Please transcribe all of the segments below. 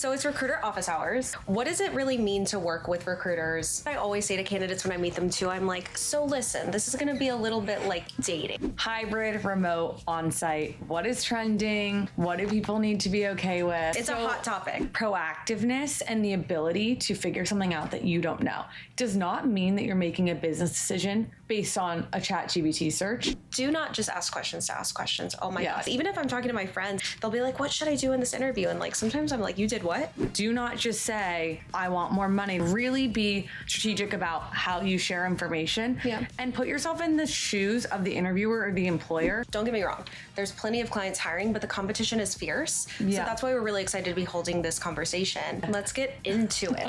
So it's recruiter office hours. What does it really mean to work with recruiters? I always say to candidates when I meet them too, I'm like, so listen, this is gonna be a little bit like dating. Hybrid, remote, on-site. What is trending? What do people need to be okay with? It's a hot topic. Proactiveness and the ability to figure something out that you don't know does not mean that you're making a business decision based on a ChatGPT search. Do not just ask questions to ask questions. Oh my God. Even if I'm talking to my friends, they'll be like, what should I do in this interview? And like, sometimes I'm like, you did what? Do not just say, I want more money. Really be strategic about how you share information and put yourself in the shoes of the interviewer or the employer. Don't get me wrong. There's plenty of clients hiring, but the competition is fierce. So that's why we're really excited to be holding this conversation. Let's get into it.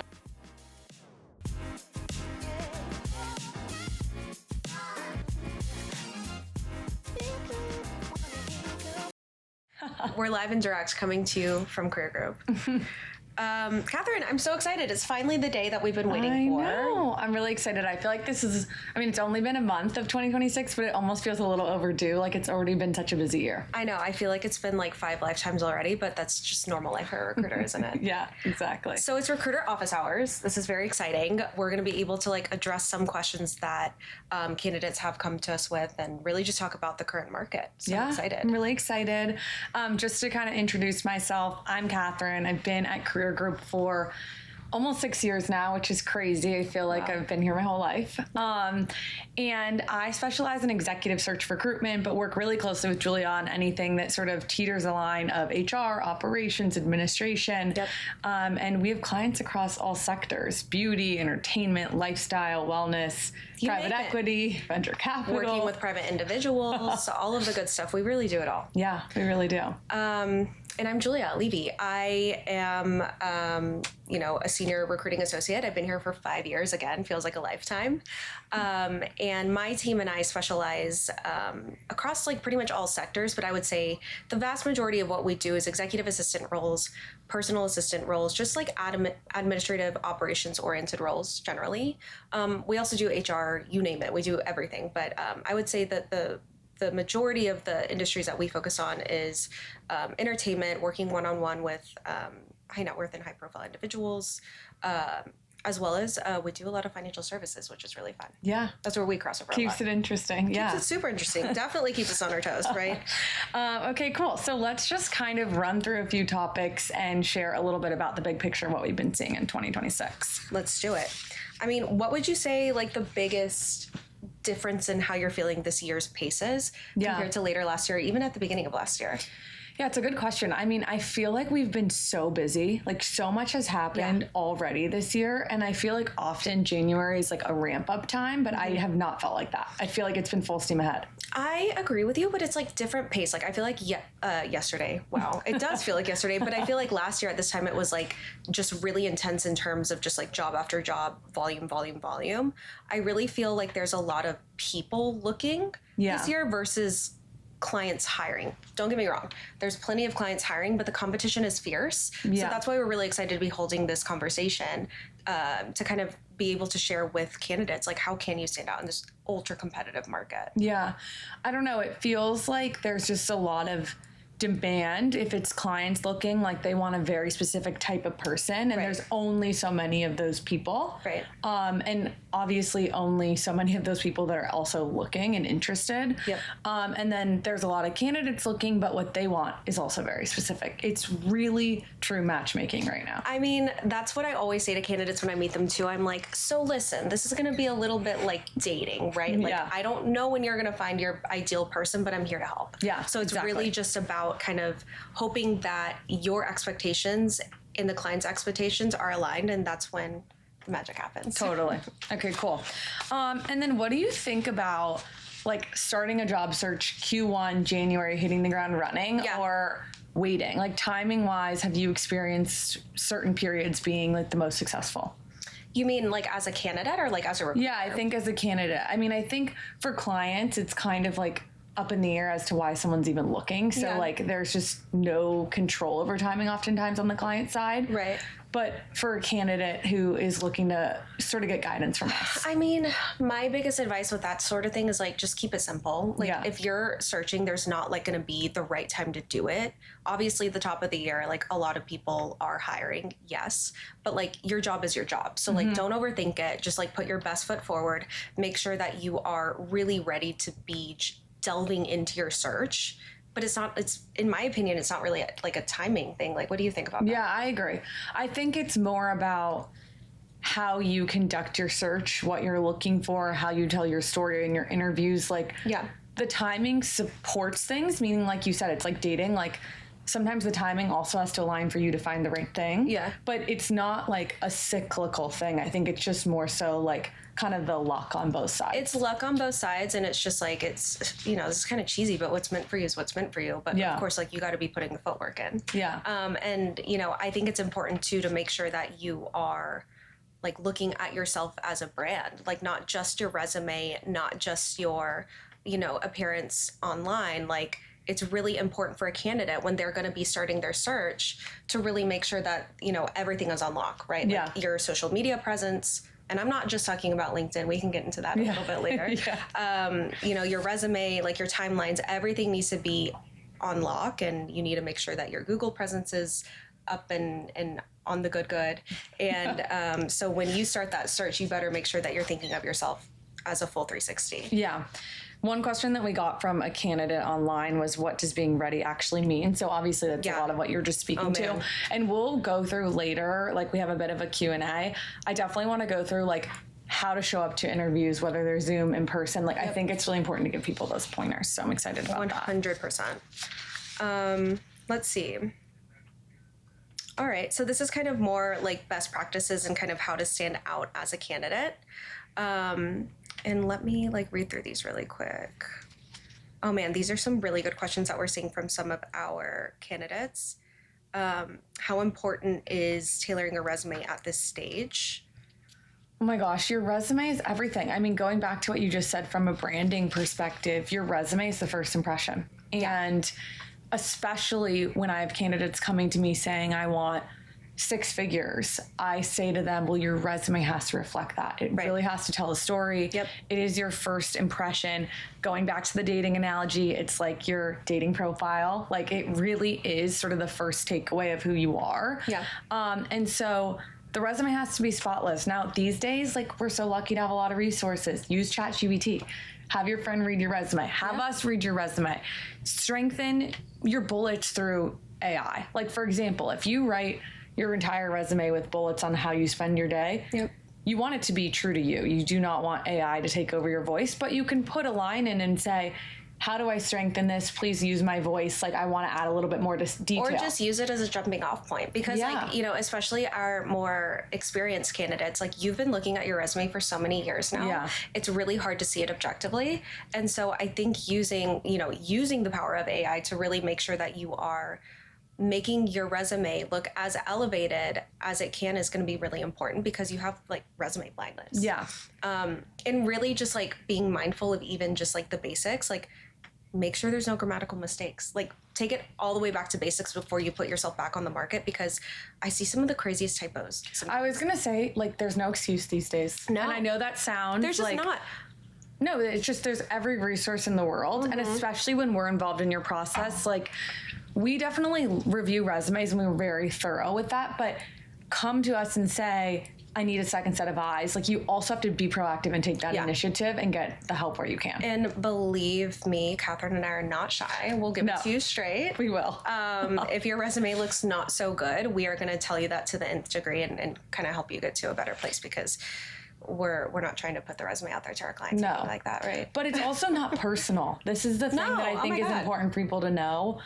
We're live and direct coming to you from Career Group. Catherine, I'm so excited. It's finally the day that we've been waiting for. I know. I'm really excited. I feel like this is, it's only been a month of 2026, but it almost feels a little overdue. Like it's already been such a busy year. I know. I feel like it's been like 5 lifetimes already, but that's just normal life for a recruiter, isn't it? Yeah, exactly. So it's recruiter office hours. This is very exciting. We're going to be able to like address some questions that candidates have come to us with and really just talk about the current market. So I'm excited. I'm really excited. Just to kind of introduce myself, I'm Catherine. I've been at Career Group for almost 6 years now, which is crazy. I feel like I've been here my whole life. And I specialize in executive search recruitment, but work really closely with Julia on anything that sort of teeters a line of HR, operations, administration. And we have clients across all sectors: beauty, entertainment, lifestyle, wellness, private equity, venture capital. Working with private individuals, all of the good stuff. We really do it all. Yeah, we really do. And I'm Julia Levy. I am, a senior recruiting associate. I've been here for 5 years. Again, feels like a lifetime. And my team and I specialize across like pretty much all sectors, but I would say the vast majority of what we do is executive assistant roles, personal assistant roles, just like administrative operations oriented roles generally. We also do HR, you name it. We do everything. But I would say that the majority of the industries that we focus on is entertainment, working one-on-one with high net worth and high profile individuals, as well as we do a lot of financial services, which is really fun. Yeah. That's where we cross over a lot. Keeps it interesting. Keeps it super interesting. Definitely keeps us on our toes, right? Okay, cool. So let's just kind of run through a few topics and share a little bit about the big picture of what we've been seeing in 2026. Let's do it. What would you say like the biggest difference in how you're feeling this year's paces compared to later last year, even at the beginning of last year? Yeah, it's a good question. I feel like we've been so busy, like so much has happened already this year. And I feel like often January is like a ramp up time, but I have not felt like that. I feel like it's been full steam ahead. I agree with you, but it's like different pace. Like I feel like yesterday, wow, it does feel like yesterday, but I feel like last year at this time, it was like just really intense in terms of just like job after job, volume. I really feel like there's a lot of people looking this year versus clients hiring. Don't get me wrong. There's plenty of clients hiring, but the competition is fierce. So that's why we're really excited to be holding this conversation to kind of be able to share with candidates, like how can you stand out in this ultra competitive market? Yeah. I don't know. It feels like there's just a lot of demand if it's clients looking like they want a very specific type of person, and there's only so many of those people, and obviously only so many of those people that are also looking and interested, and then there's a lot of candidates looking, but what they want is also very specific. It's really true matchmaking right now. That's what I always say to candidates when I meet them too. I'm like, so listen, this is going to be a little bit like dating, right? Like I don't know when you're going to find your ideal person, but I'm here to help. So it's really just about kind of hoping that your expectations and the client's expectations are aligned, and that's when the magic happens. Totally. Okay, cool. And then what do you think about like starting a job search Q1 January, hitting the ground running, or waiting? Like timing wise, have you experienced certain periods being like the most successful? You mean like as a candidate or like as a recruiter? Yeah, I think as a candidate. I think for clients, it's kind of like up in the air as to why someone's even looking. So like there's just no control over timing oftentimes on the client side. but for a candidate who is looking to sort of get guidance from us? I mean, my biggest advice with that sort of thing is like, just keep it simple. Like if you're searching, there's not like going to be the right time to do it. Obviously the top of the year, like a lot of people are hiring. Yes. But like your job is your job. So like, don't overthink it. Just like put your best foot forward, make sure that you are really ready to be delving into your search. But it's in my opinion, it's not really like a timing thing. Like, what do you think about that? Yeah, I agree. I think it's more about how you conduct your search, what you're looking for, how you tell your story in your interviews. Like, the timing supports things, meaning like you said, it's like dating. Like sometimes the timing also has to align for you to find the right thing. Yeah. But it's not like a cyclical thing. I think it's just more so like kind of the luck on both sides. It's luck on both sides, and it's just like, it's, you know, this is kind of cheesy, but what's meant for you is what's meant for you. But of course, like, you got to be putting the footwork in. Yeah. And, you know, I think it's important too to make sure that you are like looking at yourself as a brand, like not just your resume, not just your, you know, appearance online. Like, it's really important for a candidate when they're going to be starting their search to really make sure that, you know, everything is on lock, right? Like your social media presence. And I'm not just talking about LinkedIn. We can get into that a little bit later. You know, your resume, like your timelines, everything needs to be on lock, and you need to make sure that your Google presence is up and on the good. And so when you start that search, you better make sure that you're thinking of yourself as a full 360. Yeah. One question that we got from a candidate online was, what does being ready actually mean? So obviously that's a lot of what you're just speaking to. And we'll go through later, like we have a bit of a Q&A. I definitely want to go through like how to show up to interviews, whether they're Zoom, in person. Like I think it's really important to give people those pointers. So I'm excited about 100%. Let's see. All right. So this is kind of more like best practices and kind of how to stand out as a candidate. And let me like read through these really quick. Oh man, these are some really good questions that we're seeing from some of our candidates. How important is tailoring a resume at this stage? Oh my gosh, your resume is everything. I mean, going back to what you just said from a branding perspective, your resume is the first impression. And especially when I have candidates coming to me saying, I want 6 figures, I say to them, well, your resume has to reflect that. It really has to tell a story. It is your first impression. Going back to the dating analogy, it's like your dating profile. Like it really is sort of the first takeaway of who you are. And so the resume has to be spotless. Now, these days, like we're so lucky to have a lot of resources. Use ChatGPT. Have your friend read your resume. Have us read your resume. Strengthen your bullets through AI. Like, for example, if you write your entire resume with bullets on how you spend your day, you want it to be true to you. You do not want AI to take over your voice, but you can put a line in and say, how do I strengthen this? Please use my voice. Like I want to add a little bit more detail. Or just use it as a jumping off point, because like, you know, especially our more experienced candidates, like you've been looking at your resume for so many years now, it's really hard to see it objectively. And so I think using the power of AI to really make sure that you are making your resume look as elevated as it can is going to be really important, because you have like resume blindness. And really just like being mindful of even just like the basics, like make sure there's no grammatical mistakes. Like take it all the way back to basics before you put yourself back on the market, because I see some of the craziest typos sometimes. I was going to say, like, there's no excuse these days. No. And I know that sounds there's just like, not. No, it's just there's every resource in the world. And especially when we're involved in your process, like we definitely review resumes and we were very thorough with that, but come to us and say, I need a second set of eyes. Like you also have to be proactive and take that initiative and get the help where you can. And believe me, Catherine and I are not shy. We'll give it to you straight. We will. If your resume looks not so good, we are going to tell you that to the nth degree and kind of help you get to a better place, because we're not trying to put the resume out there to our clients or anything like that, right? But it's also not personal. This is the thing that I think is important for people to know.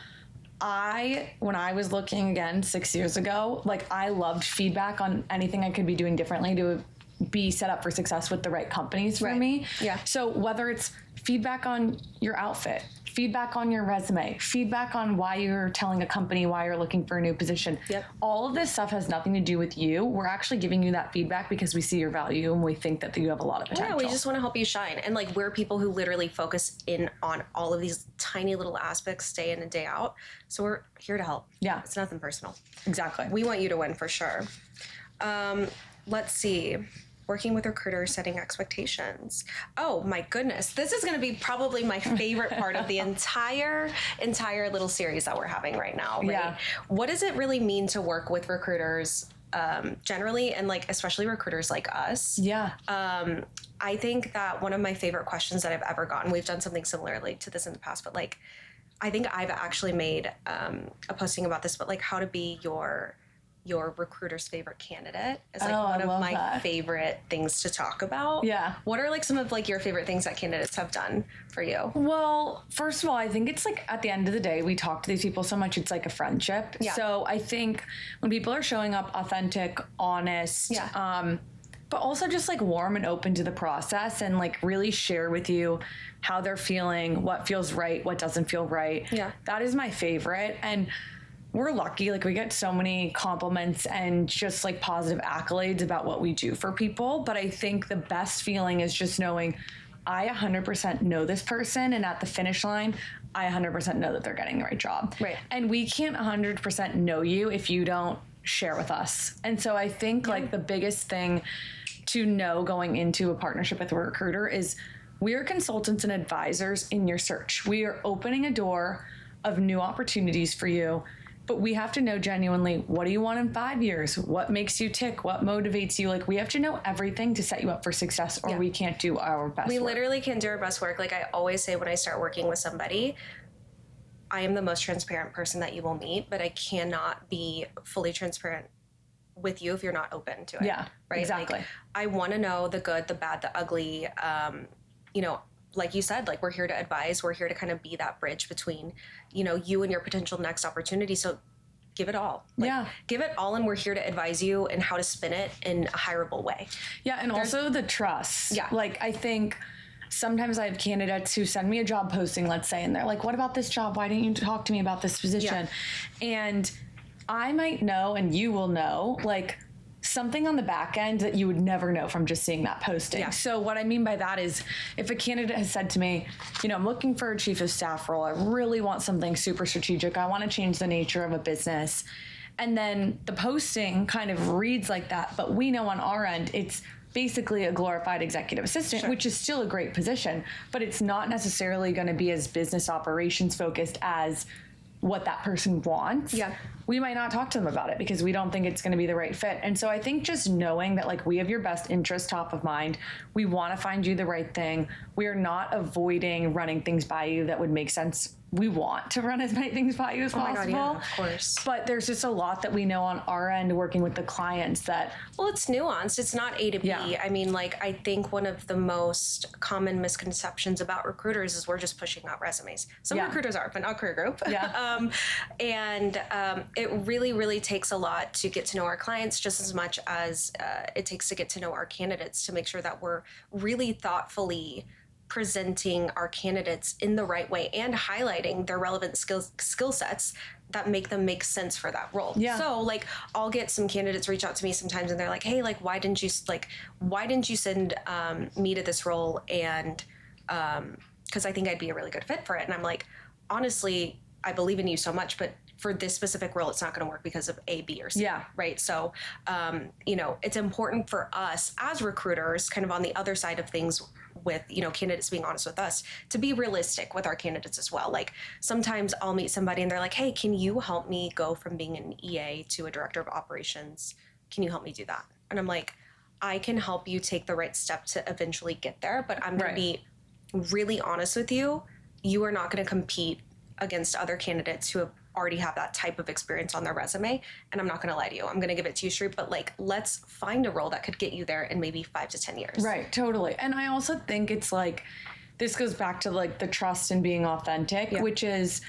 When I was looking again 6 years ago, like I loved feedback on anything I could be doing differently to be set up for success with the right companies for me. So whether it's feedback on your outfit, feedback on your resume, feedback on why you're telling a company why you're looking for a new position. Yep. All of this stuff has nothing to do with you. We're actually giving you that feedback because we see your value and we think that you have a lot of potential. Yeah, we just want to help you shine. And like, we're people who literally focus in on all of these tiny little aspects day in and day out. So we're here to help. Yeah. It's nothing personal. Exactly. We want you to win for sure. Let's see. Working with recruiters, setting expectations. Oh my goodness. This is going to be probably my favorite part of the entire little series that we're having right now. Right? Yeah. What does it really mean to work with recruiters generally, and like especially recruiters like us? Yeah. I think that one of my favorite questions that I've ever gotten, we've done something similarly to this in the past, but like, I think I've actually made a posting about this, but like how to be your recruiter's favorite candidate is like one of my favorite things to talk about. Yeah. What are like some of like your favorite things that candidates have done for you? Well, first of all, I think it's like at the end of the day, we talk to these people so much, it's like a friendship. Yeah. So I think when people are showing up authentic, honest, but also just like warm and open to the process and like really share with you how they're feeling, what feels right, what doesn't feel right. Yeah. That is my favorite. And we're lucky, like we get so many compliments and just like positive accolades about what we do for people. But I think the best feeling is just knowing I 100% know this person, and at the finish line, I 100% know that they're getting the right job. Right. And we can't 100% know you if you don't share with us. And so I think like the biggest thing to know going into a partnership with a recruiter is we are consultants and advisors in your search. We are opening a door of new opportunities for you. But we have to know genuinely, what do you want in 5 years? What makes you tick? What motivates you? Like, we have to know everything to set you up for success, or we can't do our best We work. literally can do our best work. Like I always say when I start working with somebody, I am the most transparent person that you will meet, but I cannot be fully transparent with you if you're not open to it. Yeah, right? exactly. Like, I want to know the good, the bad, the ugly. You know, like you said, like we're here to advise. We're here to kind of be that bridge between, you know, you and your potential next opportunity. So give it all. Like, give it all, and we're here to advise you and how to spin it in a hireable way. Yeah, and also the trust. Yeah. Like, I think sometimes I have candidates who send me a job posting, let's say, and they're like, what about this job? Why didn't you talk to me about this position? And I might know, and you will know, like, something on the back end that you would never know from just seeing that posting. Yeah. So what I mean by that is if a candidate has said to me, you know, I'm looking for a chief of staff role. I really want something super strategic. I want to change the nature of a business. And then the posting kind of reads like that. But we know on our end, it's basically a glorified executive assistant, which is still a great position, but it's not necessarily going to be as business operations focused as what that person wants. Yeah. We might not talk to them about it because we don't think it's going to be the right fit. And so I think just knowing that like we have your best interest top of mind, we want to find you the right thing. We are not avoiding running things by you that would make sense. We want to run as many things by you as possible. God, yeah, of course. But there's just a lot that we know on our end working with the clients that... Well, it's nuanced. It's not A to B. Yeah. I mean, like, I think one of the most common misconceptions about recruiters is we're just pushing out resumes. Some recruiters are, but not Career Group. Yeah. It really, really takes a lot to get to know our clients just as much as it takes to get to know our candidates, to make sure that we're really thoughtfully presenting our candidates in the right way and highlighting their relevant skill sets that make them make sense for that role. Yeah. So like I'll get some candidates reach out to me sometimes and they're like, hey, like why didn't you send me to this role? And because I think I'd be a really good fit for it. And I'm like, honestly, I believe in you so much, but for this specific role, it's not going to work because of A, B, or C. Yeah. Right. So, you know, it's important for us as recruiters, kind of on the other side of things with, you know, candidates being honest with us, to be realistic with our candidates as well. Like sometimes I'll meet somebody and they're like, hey, can you help me go from being an EA to a director of operations? Can you help me do that? And I'm like, I can help you take the right step to eventually get there, but I'm going to be really honest with you. You are not going to compete against other candidates who already have that type of experience on their resume. And I'm not going to lie to you. I'm going to give it to you straight, but like, let's find a role that could get you there in maybe 5 to 10 years. Right. Totally. And I also think it's like, this goes back to like the trust and being authentic, which is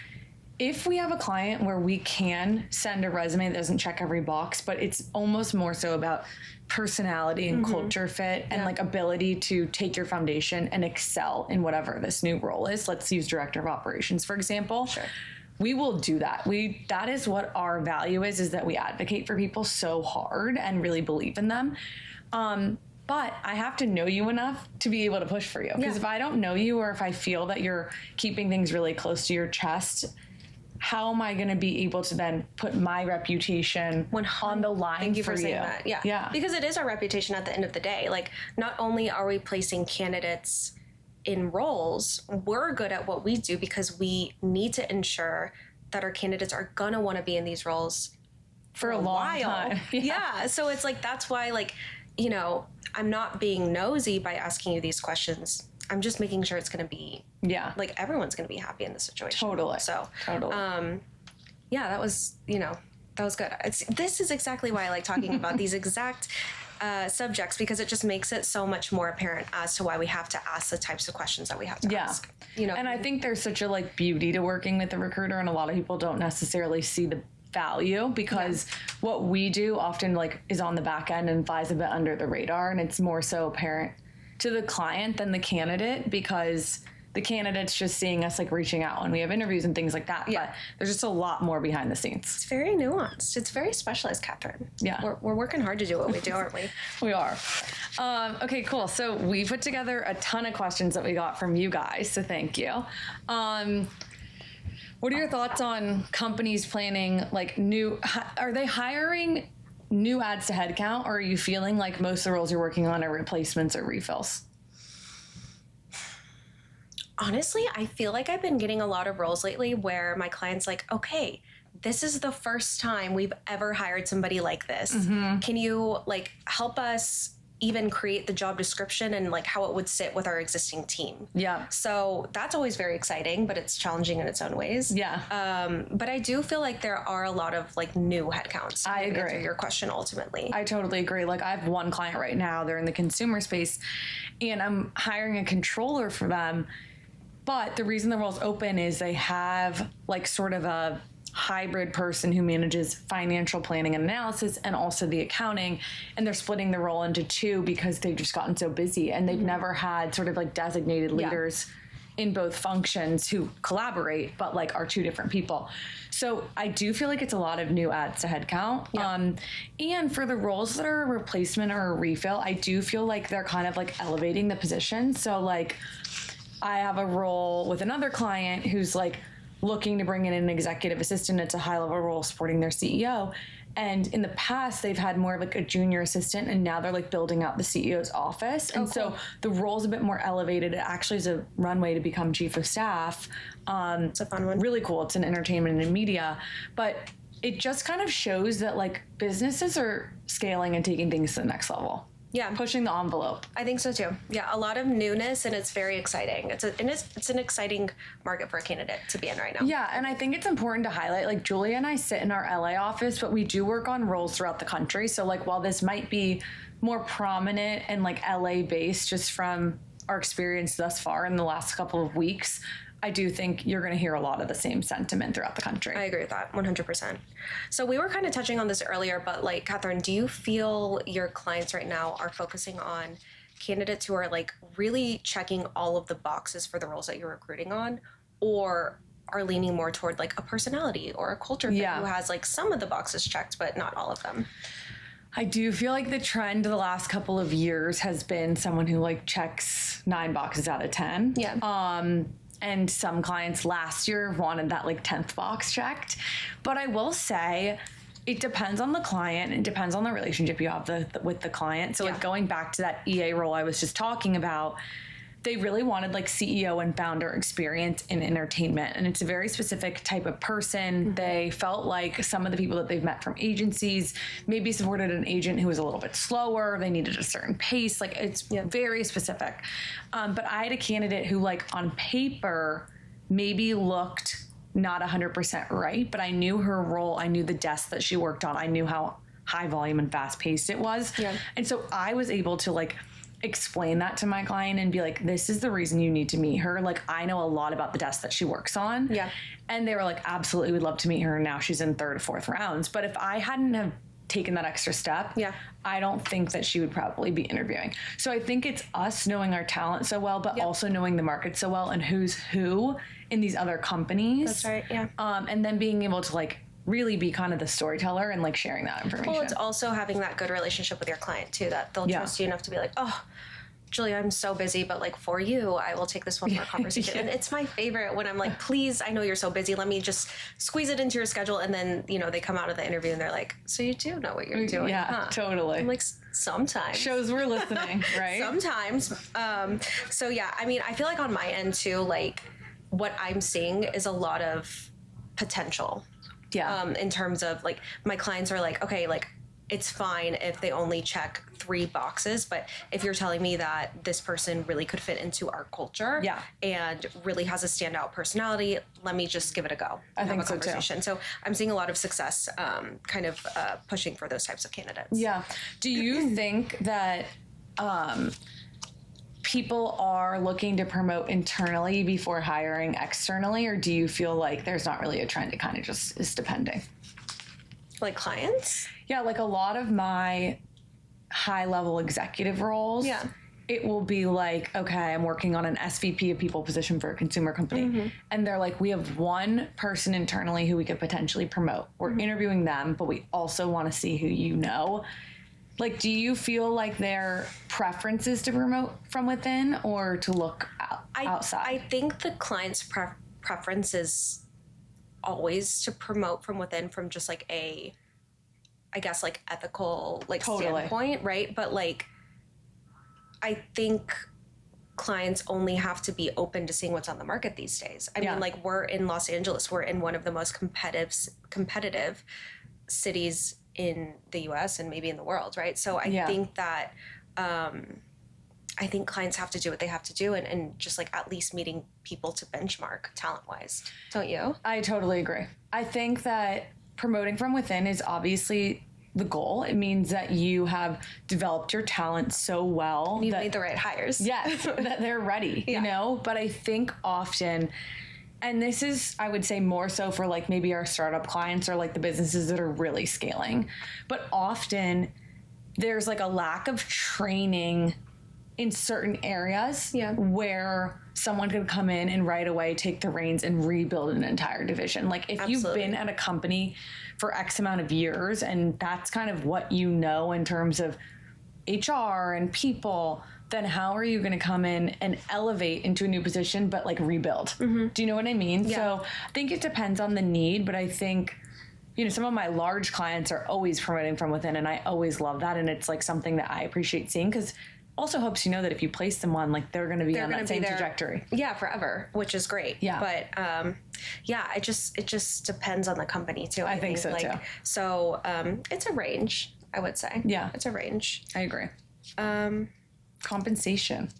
if we have a client where we can send a resume that doesn't check every box, but it's almost more so about personality and culture fit and like ability to take your foundation and excel in whatever this new role is. Let's use director of operations, for example. Sure. We will do that. That is what our value is that we advocate for people so hard and really believe in them. But I have to know you enough to be able to push for you. Because if I don't know you, or if I feel that you're keeping things really close to your chest, how am I going to be able to then put my reputation on the line? Thank you for saying you? that. Yeah. Because it is our reputation at the end of the day. Like, not only are we placing candidates in roles, we're good at what we do because we need to ensure that our candidates are going to want to be in these roles for a long time. Yeah. So it's like, that's why, like, you know, I'm not being nosy by asking you these questions. I'm just making sure it's going to be, like, everyone's going to be happy in this situation. Totally. So, totally. Yeah, that was, that was good. This is exactly why I like talking about these exact subjects, because it just makes it so much more apparent as to why we have to ask the types of questions that we have to ask. And I think there's such a like beauty to working with a recruiter, and a lot of people don't necessarily see the value because what we do often like is on the back end and flies a bit under the radar, and it's more so apparent to the client than the candidate, because the candidate's just seeing us like reaching out when we have interviews and things like that. But there's just a lot more behind the scenes. It's very nuanced. It's very specialized, Catherine. Yeah. We're working hard to do what we do, aren't we? We are. Okay, cool. So we put together a ton of questions that we got from you guys. So thank you. What are your thoughts on companies planning like are they hiring new ads to headcount, or are you feeling like most of the roles you're working on are replacements or refills? Honestly, I feel like I've been getting a lot of roles lately where my client's like, okay, this is the first time we've ever hired somebody like this. Can you like help us even create the job description and like how it would sit with our existing team? Yeah. So that's always very exciting, but it's challenging in its own ways. Yeah. But I do feel like there are a lot of like new headcounts. I agree. Answer your question ultimately. I totally agree. Like I have one client right now, they're in the consumer space, and I'm hiring a controller for them. But the reason the role's open is they have like sort of a hybrid person who manages financial planning and analysis and also the accounting, and they're splitting the role into two because they've just gotten so busy, and they've never had sort of like designated leaders in both functions who collaborate but like are two different people. So I do feel like it's a lot of new ads to headcount. And for the roles that are a replacement or a refill, I do feel like they're kind of like elevating the position. So like I have a role with another client who's like looking to bring in an executive assistant. It's a high level role supporting their CEO. And in the past, they've had more of like a junior assistant, and now they're like building out the CEO's office. And so the role's a bit more elevated. It actually is a runway to become chief of staff. It's a fun one. Really cool. It's in entertainment and media. But it just kind of shows that like businesses are scaling and taking things to the next level. Yeah. Pushing the envelope. I think so too. Yeah, a lot of newness, and it's very exciting. It's an exciting market for a candidate to be in right now. Yeah, and I think it's important to highlight, like Julia and I sit in our LA office, but we do work on roles throughout the country. So like while this might be more prominent and like LA based just from our experience thus far in the last couple of weeks, I do think you're going to hear a lot of the same sentiment throughout the country. I agree with that 100%. So we were kind of touching on this earlier, but like, Catherine, do you feel your clients right now are focusing on candidates who are like really checking all of the boxes for the roles that you're recruiting on, or are leaning more toward like a personality or a culture fit who has like some of the boxes checked, but not all of them? I do feel like the trend the last couple of years has been someone who like checks 9 boxes out of 10. Yeah. And some clients last year wanted that like 10th box checked. But I will say it depends on the client. It depends on the relationship you have with the client. So like going back to that EA role I was just talking about, they really wanted like CEO and founder experience in entertainment. And it's a very specific type of person. They felt like some of the people that they've met from agencies maybe supported an agent who was a little bit slower. They needed a certain pace. Like it's very specific. But I had a candidate who like on paper maybe looked not 100% right, but I knew her role. I knew the desk that she worked on. I knew how high volume and fast paced it was. Yeah. And so I was able to like explain that to my client and be like, this is the reason you need to meet her. Like, I know a lot about the desk that she works on. Yeah. And they were like, absolutely, we'd love to meet her. And now she's in third or fourth rounds. But if I hadn't have taken that extra step, I don't think that she would probably be interviewing. So I think it's us knowing our talent so well, but also knowing the market so well and who's who in these other companies. That's right. Yeah. And then being able to like really be kind of the storyteller and like sharing that information. Well, it's also having that good relationship with your client too, that they'll trust you enough to be like, oh, Julia, I'm so busy, but like for you, I will take this one more conversation. And it's my favorite when I'm like, please, I know you're so busy. Let me just squeeze it into your schedule. And then, you know, they come out of the interview and they're like, so you do know what you're doing. Yeah, huh? totally. I'm like, sometimes. Shows we're listening, right? Sometimes. So yeah, I mean, I feel like on my end too, like what I'm seeing is a lot of potential. Yeah. In terms of like my clients are like, okay, like it's fine if they only check 3 boxes, but if you're telling me that this person really could fit into our culture and really has a standout personality, let me just give it a go. I think so too. So I'm seeing a lot of success kind of pushing for those types of candidates. Yeah. Do you think that people are looking to promote internally before hiring externally, or do you feel like there's not really a trend? It kind of just is depending. Like clients? Yeah, like a lot of my high-level executive roles, it will be like, okay, I'm working on an SVP of people position for a consumer company. And they're like, we have one person internally who we could potentially promote. We're interviewing them, but we also want to see who you know. Like, do you feel like their preference is to promote from within or to look outside? I think the client's preference is always to promote from within, from just like a, I guess, like ethical like standpoint, right? But like, I think clients only have to be open to seeing what's on the market these days. I mean, like we're in Los Angeles, we're in one of the most competitive cities in the US and maybe in the world, right? So I think that I think clients have to do what they have to do and just like at least meeting people to benchmark talent-wise. Don't you? I totally agree. I think that promoting from within is obviously the goal. It means that you have developed your talent so well. And you've made the right hires. Yes, that they're ready, you know? But I think often, and this is, I would say, more so for like maybe our startup clients or like the businesses that are really scaling. But often there's like a lack of training in certain areas where someone could come in and right away take the reins and rebuild an entire division. Like if you've been at a company for X amount of years and that's kind of what you know in terms of HR and people, then how are you going to come in and elevate into a new position but like rebuild? Do you know what I mean? Yeah. So I think it depends on the need, but I think, you know, some of my large clients are always promoting from within and I always love that. And it's like something that I appreciate seeing because also helps you know that if you place someone, like they're going to be on that same trajectory. Yeah, forever, which is great. Yeah. But it just depends on the company too. I think so too. So it's a range, I would say. Yeah. It's a range. I agree. Compensation.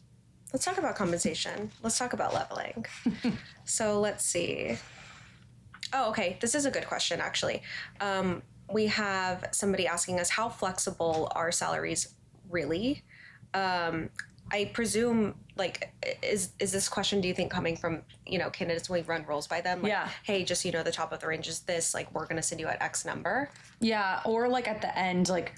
Let's talk about compensation. Let's talk about leveling. So let's see. Oh, okay. This is a good question, actually. We have somebody asking us, how flexible are salaries really? I presume, like, is this question, do you think, coming from, you know, candidates when we run roles by them? Like, hey, just, you know, the top of the range is this, like, we're going to send you at X number. Yeah. Or like at the end, like,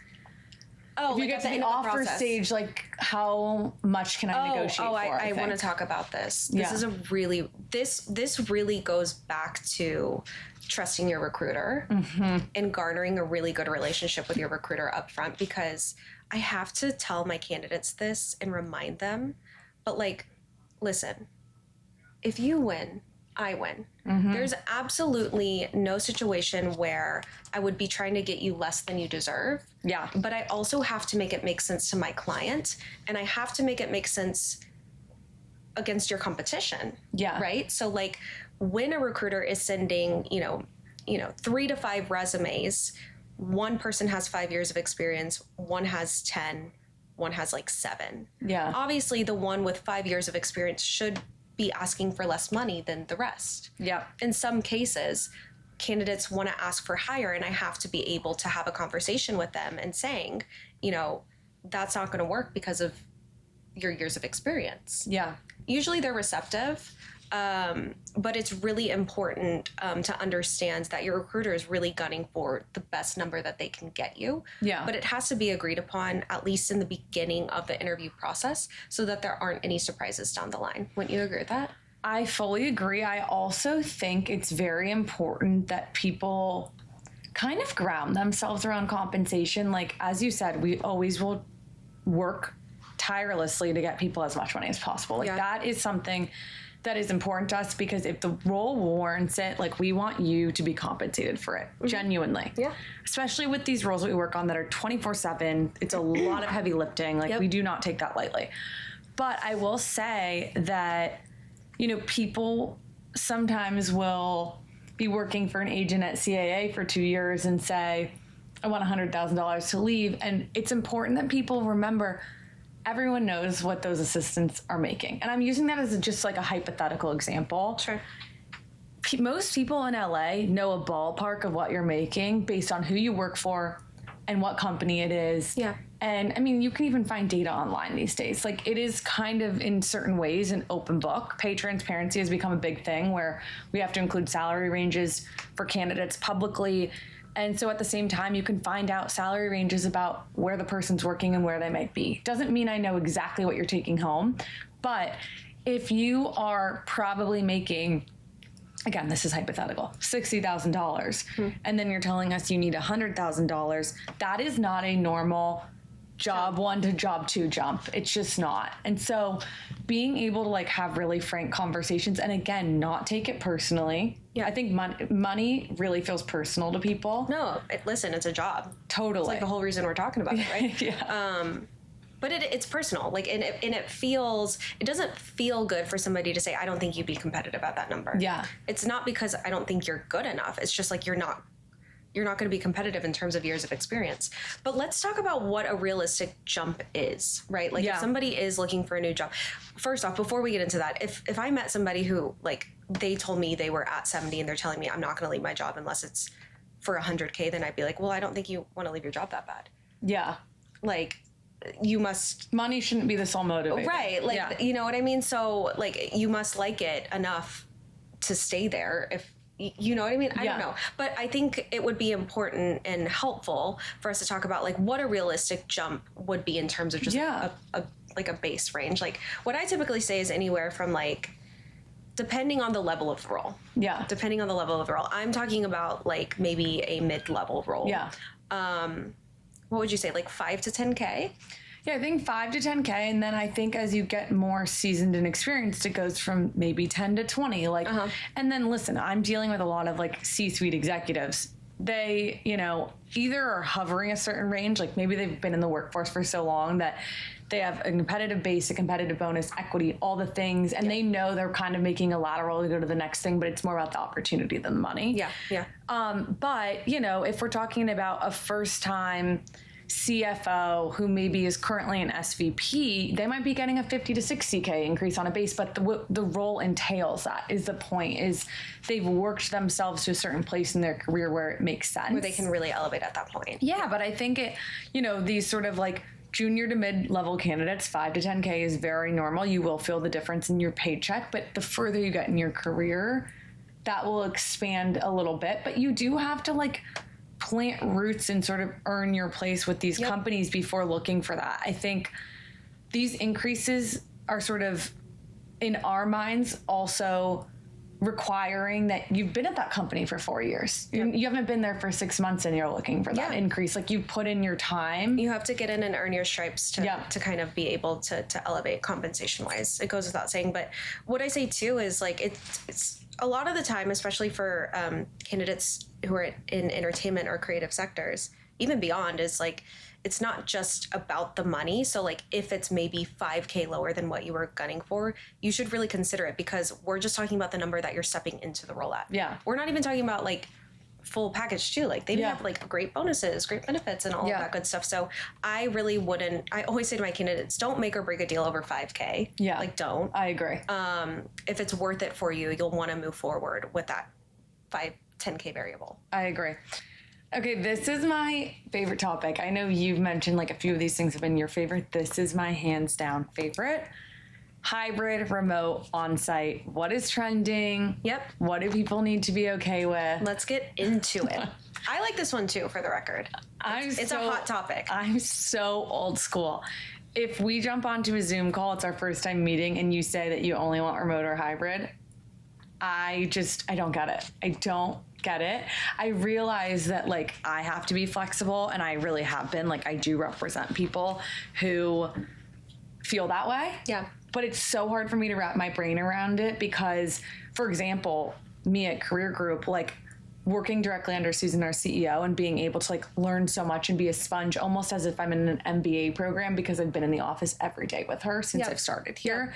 if you get to the offer stage, like, how much can I negotiate for? I want to talk about this. This is a really, this really goes back to trusting your recruiter and garnering a really good relationship with your recruiter up front, because I have to tell my candidates this and remind them, but like, listen, if you win, I win. There's absolutely no situation where I would be trying to get you less than you deserve. Yeah. But I also have to make it make sense to my client, and I have to make it make sense against your competition. Yeah. Right? So like when a recruiter is sending, you know, 3 to 5 resumes, one person has 5 years of experience, one has 10, one has like 7. Yeah. Obviously the one with 5 years of experience should be asking for less money than the rest. Yeah. In some cases, candidates want to ask for higher, and I have to be able to have a conversation with them and saying, you know, that's not going to work because of your years of experience. Yeah. Usually they're receptive, but it's really important to understand that your recruiter is really gunning for the best number that they can get you. Yeah. But it has to be agreed upon, at least in the beginning of the interview process, so that there aren't any surprises down the line. Wouldn't you agree with that? I fully agree. I also think it's very important that people kind of ground themselves around compensation. Like, as you said, we always will work tirelessly to get people as much money as possible. Like, that is something that is important to us, because if the role warrants it, like, we want you to be compensated for it, genuinely. Yeah. Especially with these roles that we work on that are 24/7. It's a lot of heavy lifting. Like, we do not take that lightly. But I will say that, you know, people sometimes will be working for an agent at CAA for 2 years and say, I want $100,000 to leave. And it's important that people remember everyone knows what those assistants are making. And I'm using that as just like a hypothetical example. Sure. Most people in LA know a ballpark of what you're making based on who you work for and what company it is. Yeah. And I mean, you can even find data online these days. Like, it is kind of in certain ways an open book. Pay transparency has become a big thing where we have to include salary ranges for candidates publicly. And so at the same time, you can find out salary ranges about where the person's working and where they might be. Doesn't mean I know exactly what you're taking home, but if you are probably making, again, this is hypothetical, $60,000, and then you're telling us you need $100,000, that is not a normal job one to job two jump. It's just not. And so being able to like have really frank conversations, and again, not take it personally. Yeah. I think money really feels personal to people. No, listen, it's a job. Totally. It's like the whole reason we're talking about it, right? Yeah. But it's personal. Like, and it doesn't feel good for somebody to say, I don't think you'd be competitive at that number. Yeah. It's not because I don't think you're good enough. It's just like, you're not going to be competitive in terms of years of experience. But let's talk about what a realistic jump is, right? Like, if somebody is looking for a new job, first off, before we get into that, if I met somebody who, like, they told me they were at 70 and they're telling me I'm not going to leave my job unless it's for 100K, then I'd be like, well, I don't think you want to leave your job that bad. Yeah. Like, you must... Money shouldn't be the sole motivator. Right. Like, you know what I mean? So, like, you must like it enough to stay there if... You know what I mean? I don't know. But I think it would be important and helpful for us to talk about, like, what a realistic jump would be in terms of just a base range. Like, what I typically say is anywhere from, like, depending on the level of the role. Yeah. Depending on the level of the role. I'm talking about, like, maybe a mid-level role. Yeah. What would you say? Like 5 to 10K? Yeah, I think 5 to 10K, and then I think as you get more seasoned and experienced, it goes from maybe 10 to 20. Like, and then listen, I'm dealing with a lot of like C-suite executives. They, you know, either are hovering a certain range, like maybe they've been in the workforce for so long that they have a competitive base, a competitive bonus, equity, all the things, and they know they're kind of making a lateral to go to the next thing, but it's more about the opportunity than the money. Yeah, yeah. But, you know, if we're talking about a first-time CFO who maybe is currently an SVP, they might be getting a 50 to 60K increase on a base, but the role entails that is the point, is they've worked themselves to a certain place in their career where it makes sense. Where they can really elevate at that point. Yeah, but I think it, you know, these sort of like junior to mid-level candidates, 5 to 10K is very normal. You will feel the difference in your paycheck, but the further you get in your career, that will expand a little bit. But you do have to like plant roots and sort of earn your place with these companies before looking for that. I think these increases are sort of, in our minds, also requiring that you've been at that company for 4 years. You haven't been there for 6 months and you're looking for that increase. Like, you put in your time. You have to get in and earn your stripes to kind of be able to elevate compensation wise. It goes without saying. But what I say too is like, it's a lot of the time, especially for candidates who are in entertainment or creative sectors, even beyond, is like, it's not just about the money. So like, if it's maybe 5K lower than what you were gunning for, you should really consider it, because we're just talking about the number that you're stepping into the role at. Yeah. We're not even talking about like full package too. Like, they have like great bonuses, great benefits, and all of that good stuff. So I really wouldn't, I always say to my candidates, don't make or break a deal over 5K. Yeah. Like, don't. I agree. If it's worth it for you, you'll want to move forward with that 10K variable. I agree. Okay, this is my favorite topic. I know you've mentioned like a few of these things have been your favorite. This is my hands down favorite. Hybrid, remote, on-site. What is trending? Yep. What do people need to be okay with? Let's get into it. I like this one too, for the record. It's a hot topic. I'm so old school. If we jump onto a Zoom call, it's our first time meeting, and you say that you only want remote or hybrid, I don't get it. I don't get it. I realize that like I have to be flexible, and I really have been. Like I do represent people who feel that way. Yeah. But it's so hard for me to wrap my brain around it because, for example, me at Career Group, like working directly under Susan, our CEO, and being able to like learn so much and be a sponge almost as if I'm in an MBA program because I've been in the office every day with her since I've started here,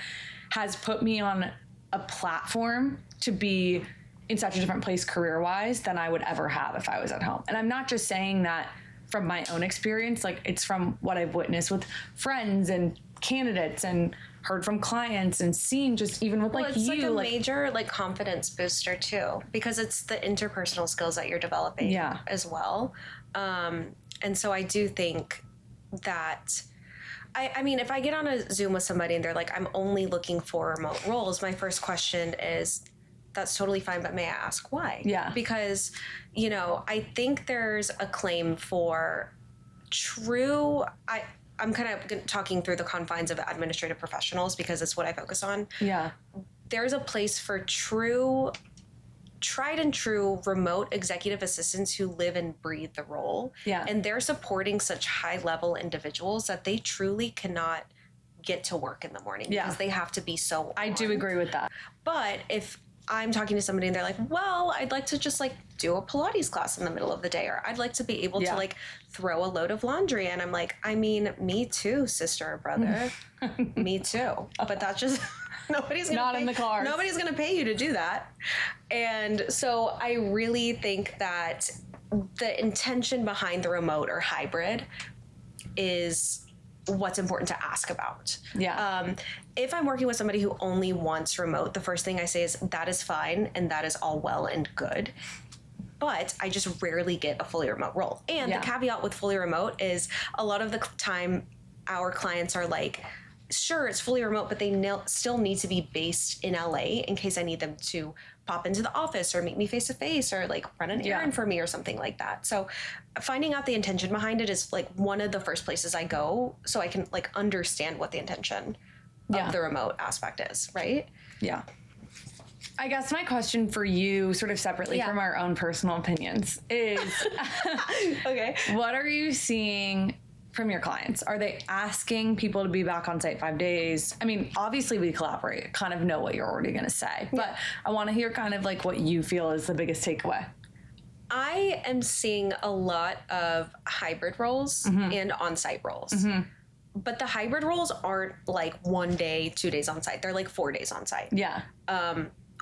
has put me on a platform to be in such a different place career-wise than I would ever have if I was at home. And I'm not just saying that from my own experience, like it's from what I've witnessed with friends and candidates and heard from clients and seen just even with like it's you. Like a major like confidence booster too, because it's the interpersonal skills that you're developing as well. And so I do think that I mean, if I get on a Zoom with somebody and they're like, I'm only looking for remote roles, my first question is, that's totally fine, but may I ask why? Yeah. Because, you know, I think there's a claim for true, I'm kind of talking through the confines of administrative professionals because it's what I focus on. Yeah. There's a place for tried and true remote executive assistants who live and breathe the role. Yeah. And they're supporting such high level individuals that they truly cannot get to work in the morning because they have to be so on. I do agree with that. But if I'm talking to somebody and they're like, well, I'd like to just like do a Pilates class in the middle of the day, or I'd like to be able to like throw a load of laundry. And I'm like, I mean, me too, sister or brother. Me too. But that's just, nobody's going to Not in the cards. Nobody's going to pay you to do that. And so I really think that the intention behind the remote or hybrid is what's important to ask about. Yeah. If I'm working with somebody who only wants remote, the first thing I say is that is fine and that is all well and good. But I just rarely get a fully remote role. And the caveat with fully remote is a lot of the time our clients are like, sure, it's fully remote, but they still need to be based in LA in case I need them to pop into the office or meet me face to face or like run an errand for me or something like that. So finding out the intention behind it is like one of the first places I go so I can like understand what the intention of the remote aspect is, right? Yeah. I guess my question for you, sort of separately from our own personal opinions, is okay. What are you seeing from your clients? Are they asking people to be back on site 5 days? I mean, obviously we collaborate, kind of know what you're already going to say, but I want to hear kind of like what you feel is the biggest takeaway. I am seeing a lot of hybrid roles and on-site roles. But the hybrid roles aren't like 1 day, 2 days on site. They're like 4 days on site. Yeah.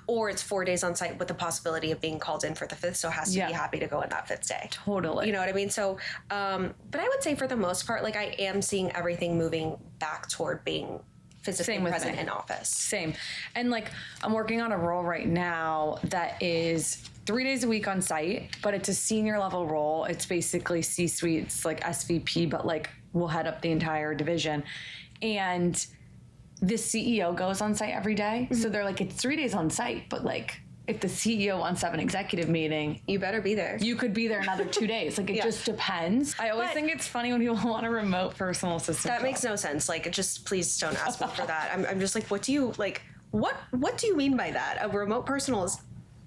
Or it's 4 days on site with the possibility of being called in for the fifth. So has to be happy to go in that fifth day. Totally. You know what I mean? So, but I would say for the most part, like I am seeing everything moving back toward being physically present in office. Same. And like I'm working on a role right now that is 3 days a week on site, but it's a senior level role. It's basically C-suite, it's like SVP, but like we'll head up the entire division. And the CEO goes on site every day. So they're like, it's 3 days on site, but like if the CEO wants to have an executive meeting, you better be there. You could be there another 2 days. Like it just depends. I always think it's funny when people want a remote personal assistant. That makes no sense. Like, just please don't ask me for that. I'm just like, what do you like? What do you mean by that? A remote personal is.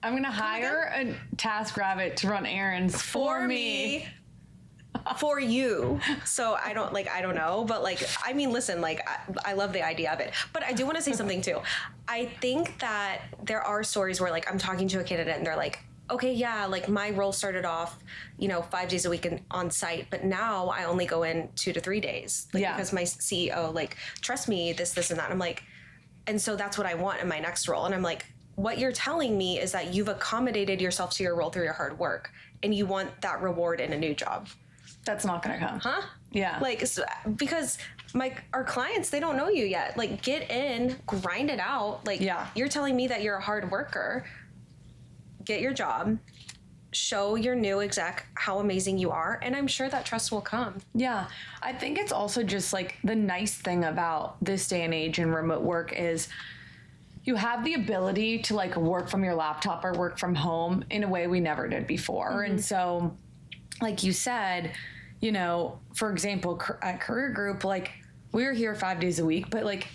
I'm gonna hire a TaskRabbit to run errands for me. For you. So I don't know, but like, I mean, listen, like I love the idea of it, but I do want to say something too. I think that there are stories where like I'm talking to a candidate and they're like, okay, yeah, like my role started off, 5 days a week on site, but now I only go in 2 to 3 days because my CEO like trusts me, this and that. And I'm like, and so that's what I want in my next role. And I'm like, what you're telling me is that you've accommodated yourself to your role through your hard work and you want that reward in a new job. That's not going to come. Huh? Yeah. Like, because our clients, they don't know you yet. Like, get in, grind it out. Like, you're telling me that you're a hard worker. Get your job. show your new exec how amazing you are, and I'm sure that trust will come. Yeah. I think it's also just like the nice thing about this day and age in remote work is you have the ability to like work from your laptop or work from home in a way we never did before. And so, like you said, you know, for example, at Career Group, like we were here 5 days a week, but like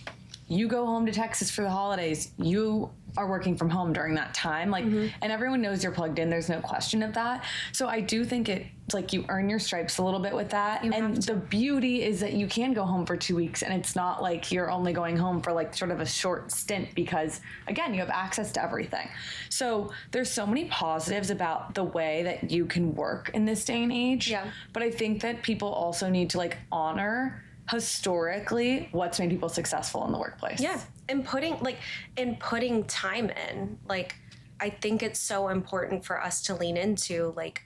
you go home to Texas for the holidays, you are working from home during that time. Like, and everyone knows you're plugged in. There's no question of that. So I do think it's like you earn your stripes a little bit with that. And the beauty is that you can go home for 2 weeks and it's not like you're only going home for like sort of a short stint because again, you have access to everything. So there's so many positives about the way that you can work in this day and age. Yeah. But I think that people also need to like honor historically what's made people successful in the workplace. Yeah. And putting time in, like, I think it's so important for us to lean into, like,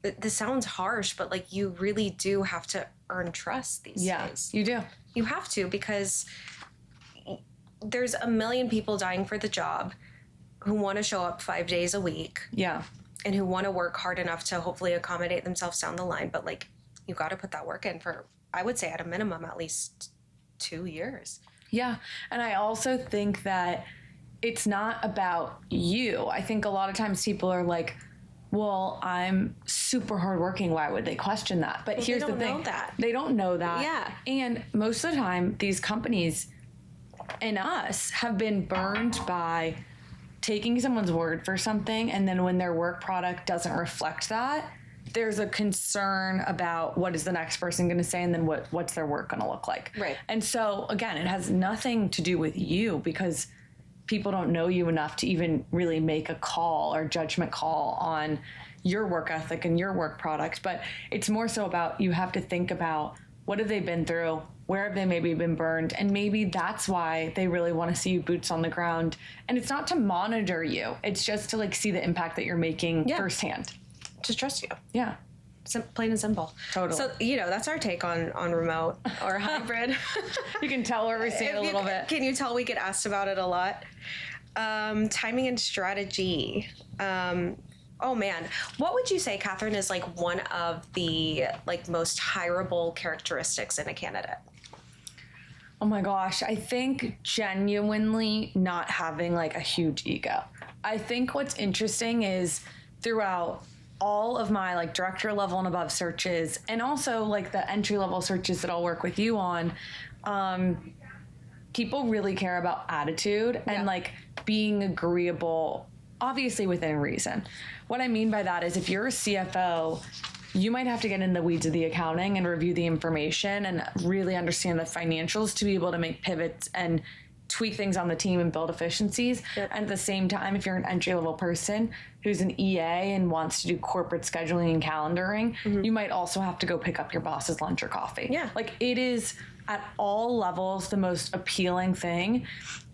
this sounds harsh, but like you really do have to earn trust these days. You do. You have to, because there's a million people dying for the job who want to show up 5 days a week. Yeah. And who want to work hard enough to hopefully accommodate themselves down the line. But like, you got to put that work in for, I would say at a minimum, at least 2 years. Yeah. And I also think that it's not about you. I think a lot of times people are like, well, I'm super hardworking. Why would they question that? But here's the thing. They don't know that. They don't know that. Yeah. And most of the time, these companies and us have been burned by taking someone's word for something, and then when their work product doesn't reflect that, there's a concern about what is the next person going to say, and then what's their work going to look like. Right. And so, again, it has nothing to do with you because people don't know you enough to even really make a call or judgment call on your work ethic and your work product. But it's more so about you have to think about what have they been through, where have they maybe been burned, and maybe that's why they really want to see you boots on the ground. And it's not to monitor you. It's just to like see the impact that you're making firsthand. Just trust you. Yeah. Plain and simple. Totally. So, you know, that's our take on remote or hybrid. You can tell where we're seeing a little bit. Can you tell we get asked about it a lot? Timing and strategy. Oh man. What would you say, Catherine, is like one of the like most hireable characteristics in a candidate? Oh my gosh. I think genuinely not having like a huge ego. I think what's interesting is throughout all of my like director level and above searches, and also like the entry level searches that I'll work with you on, people really care about attitude and like being agreeable, obviously within reason. What I mean by that is if you're a CFO, you might have to get in the weeds of the accounting and review the information and really understand the financials to be able to make pivots and tweak things on the team and build efficiencies. Yep. And at the same time, if you're an entry-level person who's an EA and wants to do corporate scheduling and calendaring, you might also have to go pick up your boss's lunch or coffee. Yeah. Like it is at all levels the most appealing thing.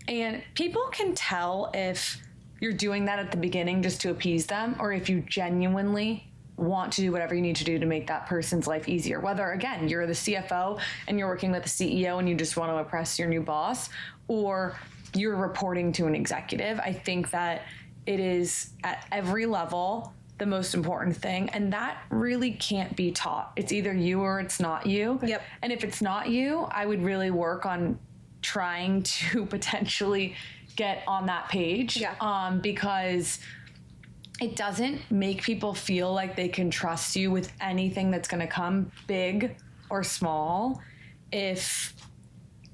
And people can tell if you're doing that at the beginning just to appease them, or if you genuinely want to do whatever you need to do to make that person's life easier. Whether, again, you're the CFO and you're working with the CEO and you just want to impress your new boss, or you're reporting to an executive. I think that it is at every level the most important thing. And that really can't be taught. It's either you or it's not you. Yep. And if it's not you, I would really work on trying to potentially get on that page. Yeah. Because it doesn't make people feel like they can trust you with anything that's going to come, big or small, if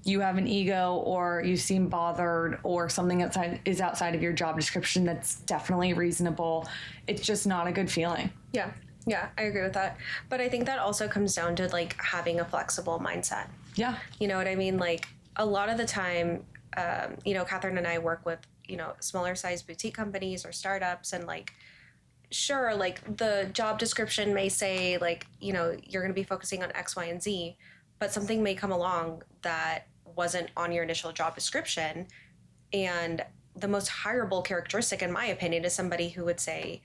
you have an ego or you seem bothered or something outside of your job description that's definitely reasonable. It's just not a good feeling. Yeah. Yeah, I agree with that. But I think that also comes down to like having a flexible mindset. Yeah. You know what I mean? Like a lot of the time, you know, Catherine and I work with, you know, smaller size boutique companies or startups, and like, sure, like the job description may say like, you know, you're going to be focusing on X, Y, and Z, but something may come along that wasn't on your initial job description. And the most hireable characteristic, in my opinion, is somebody who would say,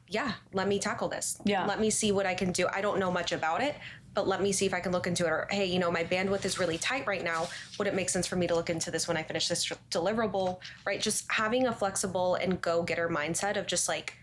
yeah, let me tackle this. Yeah. Let me see what I can do. I don't know much about it, but let me see if I can look into it. Or, hey, you know, my bandwidth is really tight right now. Would it make sense for me to look into this when I finish this deliverable, right? Just having a flexible and go-getter mindset of just like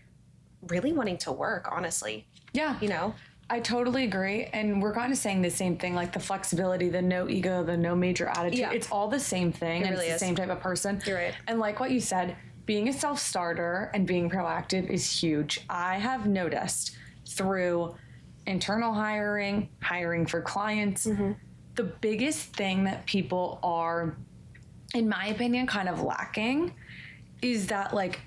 really wanting to work, honestly. Yeah. You know? I totally agree. And we're kind of saying the same thing, like the flexibility, the no ego, the no major attitude. Yeah. It's all the same thing. It and really it's is. the same type of person. You're right. And like what you said, being a self-starter and being proactive is huge. I have noticed through internal hiring, hiring for clients, the biggest thing that people are, in my opinion, kind of lacking is that like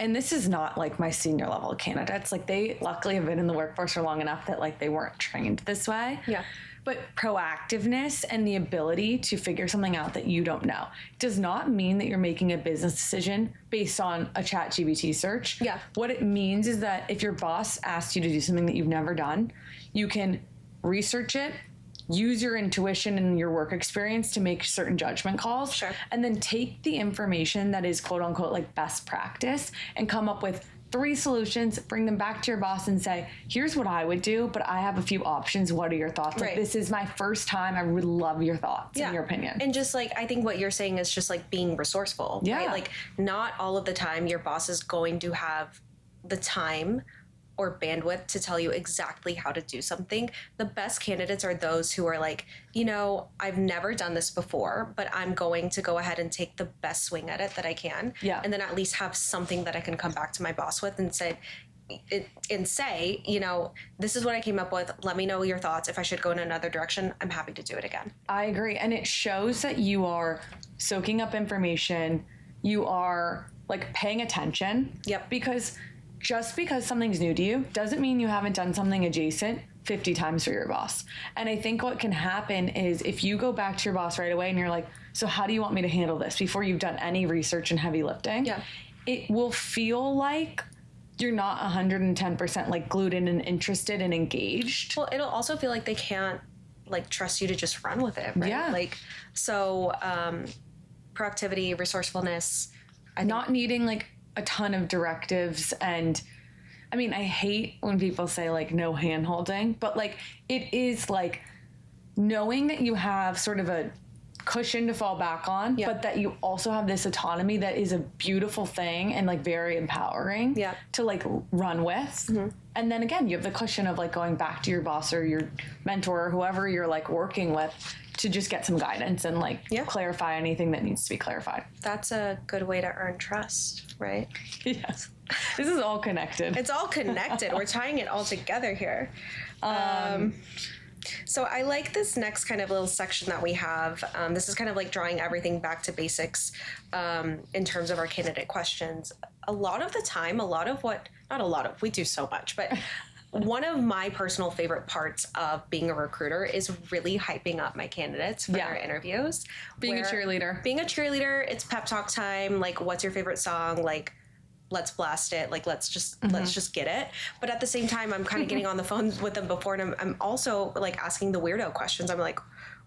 and this is not like my senior level candidates, like they luckily have been in the workforce for long enough that like they weren't trained this way. Yeah. But proactiveness and the ability to figure something out that you don't know does not mean that you're making a business decision based on a ChatGPT search. Yeah. What it means is that if your boss asks you to do something that you've never done, you can research it, use your intuition and your work experience to make certain judgment calls. Sure. And then take the information that is quote unquote like best practice and come up with 3 solutions, bring them back to your boss and say, here's what I would do, but I have a few options. What are your thoughts? Right. Like, this is my first time. I would love your thoughts and your opinion. And just like, I think what you're saying is just like being resourceful. Yeah. Right? Like not all of the time your boss is going to have the time or bandwidth to tell you exactly how to do something. The best candidates are those who are like, you know, I've never done this before, but I'm going to go ahead and take the best swing at it that I can. Yeah. And then at least have something that I can come back to my boss with and say, you know, this is what I came up with. Let me know your thoughts. If I should go in another direction, I'm happy to do it again. I agree. And it shows that you are soaking up information. You are like paying attention. Yep. Because just because something's new to you doesn't mean you haven't done something adjacent 50 times for your boss. And I think what can happen is if you go back to your boss right away and you're like, so how do you want me to handle this before you've done any research and heavy lifting? Yeah. It will feel like you're not 110% like glued in and interested and engaged. Well, it'll also feel like they can't like trust you to just run with it, right? Yeah. Like, so proactivity, resourcefulness. Not needing like a ton of directives. And I mean, I hate when people say like no hand holding, but like it is like knowing that you have sort of a cushion to fall back on, but that you also have this autonomy that is a beautiful thing and like very empowering to like run with. And then again, you have the cushion of like going back to your boss or your mentor or whoever you're like working with to just get some guidance and like clarify anything that needs to be clarified. That's a good way to earn trust, right? Yes. This is all connected. It's all connected. We're tying it all together here. So I like this next kind of little section that we have. This is kind of like drawing everything back to basics in terms of our candidate questions. A lot of the time, we do so much, but one of my personal favorite parts of being a recruiter is really hyping up my candidates for their interviews. Being a cheerleader. Being a cheerleader, it's pep talk time. Like, what's your favorite song? Like, let's blast it. Like, let's just get it. But at the same time, I'm kind of getting on the phone with them before, and I'm also like asking the weirdo questions. I'm like,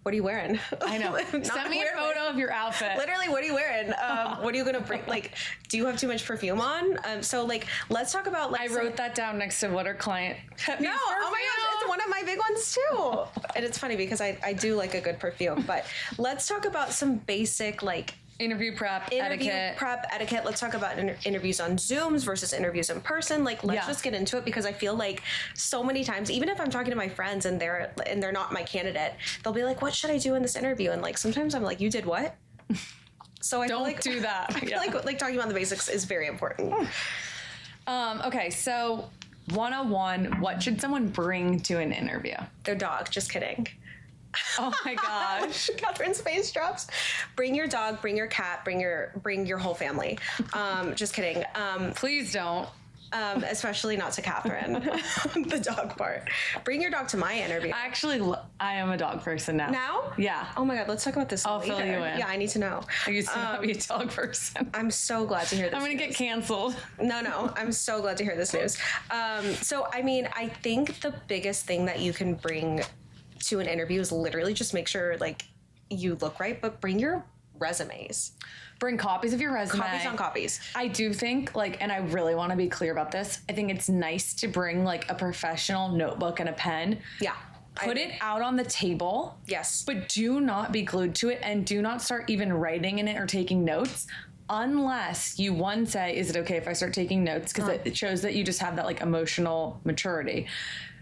what are you wearing? I know. Send me a photo of your outfit. Literally, what are you wearing? What are you gonna bring? Like, do you have too much perfume on? So like, let's talk about like. I wrote that down next to what our client. No, oh my gosh, it's one of my big ones too. And it's funny because I do like a good perfume. But let's talk about some basic like. Interview prep etiquette. Let's talk about interviews on Zooms versus interviews in person. Like, let's just get into it because I feel like so many times, even if I'm talking to my friends and they're not my candidate, they'll be like, "What should I do in this interview?" And like sometimes I'm like, "You did what?" So I don't feel like, do that. I feel like talking about the basics is very important. Okay, so 101, what should someone bring to an interview? Their dog. Just kidding. Oh my gosh. Catherine's face drops. Bring your dog, bring your cat, bring your whole family. Just kidding. Please don't. Especially not to Catherine, the dog part. Bring your dog to my interview. Actually, I am a dog person now. Now? Yeah. Oh my God, let's talk about this I'll later. fill you in. Yeah, I need to know. I used to not be a dog person. I'm so glad to hear this. I'm going to get canceled. No, I'm so glad to hear this news. So, I mean, I think the biggest thing that you can bring to an interview is literally just make sure like you look right, but bring your resumes. Bring copies of your resume. Copies on copies. I do think like, and I really want to be clear about this, I think it's nice to bring like a professional notebook and a pen. Yeah. Put it out on the table. Yes. But do not be glued to it and do not start even writing in it or taking notes unless you, one, say, is it okay if I start taking notes? Because it shows that you just have that like emotional maturity.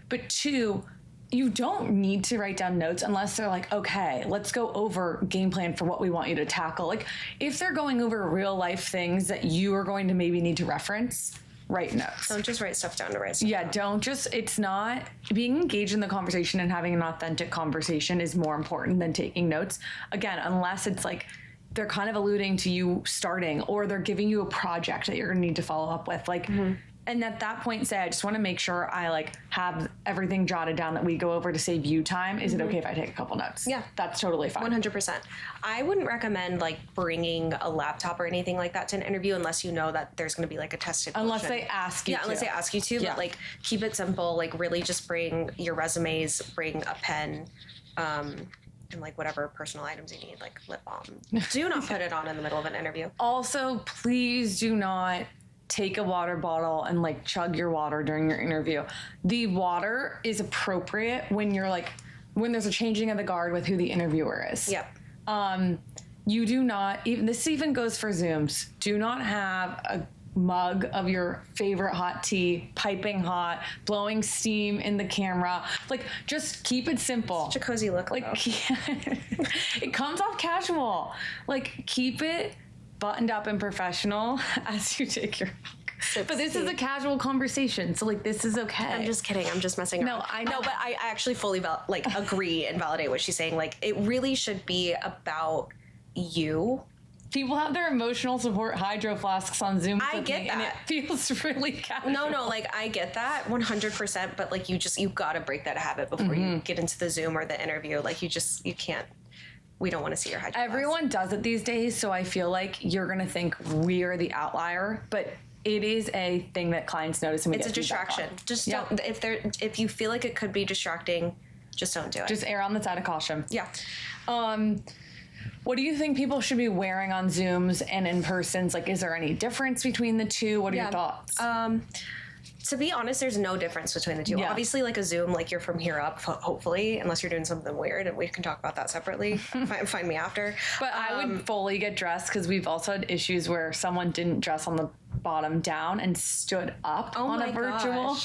But two, you don't need to write down notes unless they're like, okay, let's go over game plan for what we want you to tackle. Like if they're going over real life things that you are going to maybe need to reference, write notes. Don't just write stuff down to write stuff down. Don't just, it's not, being engaged in the conversation and having an authentic conversation is more important than taking notes. Again, unless it's like, they're kind of alluding to you starting, or they're giving you a project that you're going to need to follow up with. Like, and at that point say, I just want to make sure I like have everything jotted down that we go over to save you time. Is it okay if I take a couple notes? Yeah. That's totally fine. 100%. I wouldn't recommend like bringing a laptop or anything like that to an interview unless you know that there's going to be like a tested Unless question. they ask you to. Unless they ask you to, Yeah. but like keep it simple. Like really just bring your resumes, bring a pen, and like whatever personal items you need, like lip balm. Do not put it on in the middle of an interview. Also, please do not take a water bottle and like chug your water during your interview. The water is appropriate when you're like, when there's a changing of the guard with who the interviewer is. Yep. You do not, even this even goes for Zooms, do not have a mug of your favorite hot tea, piping hot, blowing steam in the camera. Like, just keep it simple. Such a cozy look. Like, it comes off casual. Like, keep it buttoned up and professional as you take your But this is a casual conversation, so like this is okay. I'm just kidding. I'm just messing around. No, I know. No, but I actually fully agree and validate what she's saying. Like, it really should be about you. People have their emotional support hydro flasks on Zoom. I get that. And it feels really casual. No, like I get that 100%. But like you gotta break that habit before you get into the Zoom or the interview. Like you can't. We don't want to see your hydro flask. Everyone does it these days, so I feel like you're gonna think we're the outlier, but it is a thing that clients notice, and it's a distraction. Just don't. If you feel like it could be distracting, just don't do it. Just err on the side of caution. Yeah. What do you think people should be wearing on Zooms and in persons? Like, is there any difference between the two? What are your thoughts? To be honest, there's no difference between the two. Yeah. Obviously, like a Zoom, like you're from here up, hopefully, unless you're doing something weird, and we can talk about that separately. Find me after. But I would fully get dressed, because we've also had issues where someone didn't dress on the bottom down and stood up on a virtual,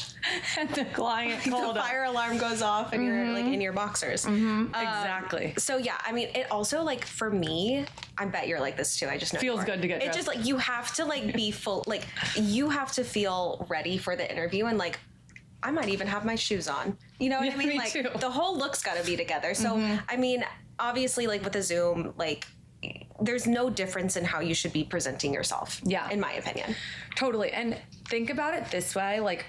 and the client called the fire alarm goes off, and you're like in your boxers. Exactly. So yeah, I mean, it also like for me, I bet you're like this too. I just know Feels you are. good to get It dressed. just like you have to like be full. Like you have to feel ready for the interview, and like I might even have my shoes on. You know what I mean? Me Like too. the whole look's got to be together. So I mean, obviously, like with a Zoom, like there's no difference in how you should be presenting yourself. Yeah. In my opinion. Totally. And think about it this way, like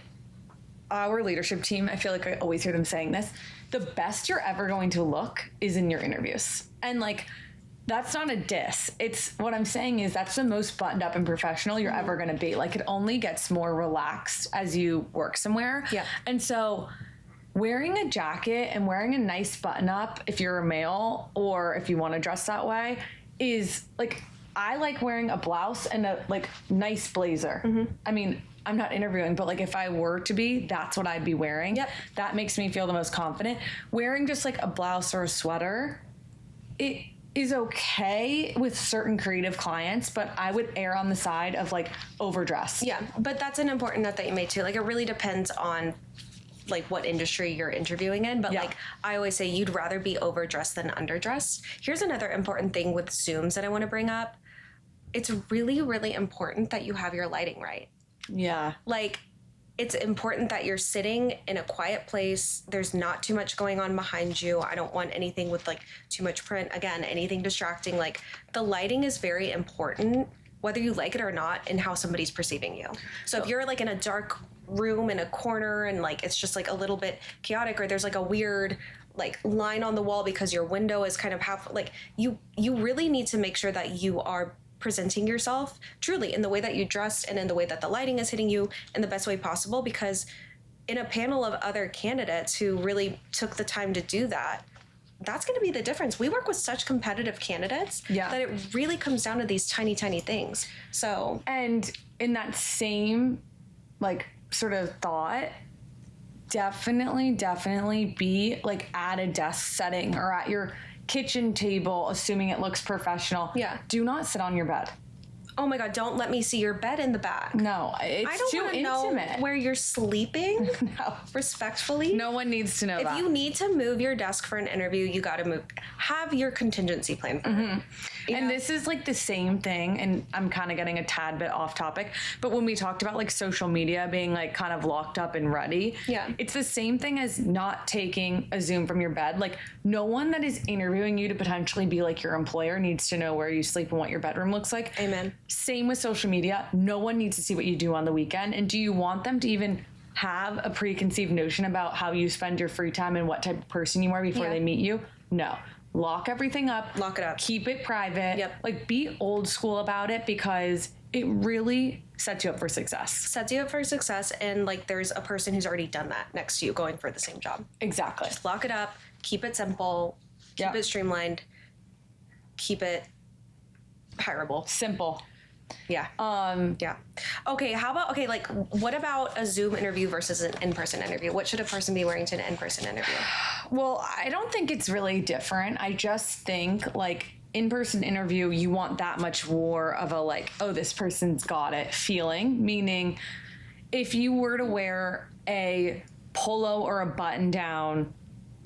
our leadership team, I feel like I always hear them saying this, the best you're ever going to look is in your interviews. And like, that's not a diss. It's what I'm saying is that's the most buttoned up and professional you're ever going to be. Like, it only gets more relaxed as you work somewhere. Yeah. And so wearing a jacket and wearing a nice button up, if you're a male or if you want to dress that way, is like, I like wearing a blouse and a like nice blazer. I mean, I'm not interviewing, but like if I were to be, that's what I'd be wearing. Yep. That makes me feel the most confident. Wearing just like a blouse or a sweater, it is okay with certain creative clients, but I would err on the side of like overdressed. Yeah, but that's an important note that you made too. Like, it really depends on like what industry you're interviewing in. But like I always say, you'd rather be overdressed than underdressed. Here's another important thing with Zooms that I want to bring up. It's really, really important that you have your lighting right. Yeah. Like, it's important that you're sitting in a quiet place. There's not too much going on behind you. I don't want anything with like too much print. Again, anything distracting. Like, the lighting is very important, whether you like it or not, in how somebody's perceiving you. So if you're like in a dark room in a corner and like it's just like a little bit chaotic, or there's like a weird like line on the wall because your window is kind of half, like you really need to make sure that you are presenting yourself truly in the way that you dressed and in the way that the lighting is hitting you in the best way possible, because in a panel of other candidates who really took the time to do that, that's going to be the difference. We work with such competitive candidates that it really comes down to these tiny, tiny things. So, and in that same like sort of thought, definitely be like at a desk setting or at your kitchen table, assuming it looks professional. Yeah. Do not sit on your bed. Oh my God, don't let me see your bed in the back. No, it's I don't too want to intimate. know where you're sleeping. No. Respectfully. No one needs to know that. If you need to move your desk for an interview, you got to move. Have your contingency plan for it. And this is like the same thing, and I'm kind of getting a tad bit off topic, but when we talked about like social media being like kind of locked up and ready, it's the same thing as not taking a Zoom from your bed. Like, no one that is interviewing you to potentially be like your employer needs to know where you sleep and what your bedroom looks like. Amen. Same with social media. No one needs to see what you do on the weekend. And do you want them to even have a preconceived notion about how you spend your free time and what type of person you are before they meet you? No. Lock everything up. Lock it up. Keep it private. Yep. Like, be old school about it, because it really sets you up for success. Sets you up for success, and like there's a person who's already done that next to you going for the same job. Exactly. Just lock it up. Keep it simple. Keep it streamlined. Keep it hireable. Simple. Yeah. Yeah. Okay. Like, what about a Zoom interview versus an in-person interview? What should a person be wearing to an in-person interview? Well, I don't think it's really different. I just think like in-person interview, you want that much more of a like, oh, this person's got it feeling. Meaning, if you were to wear a polo or a button down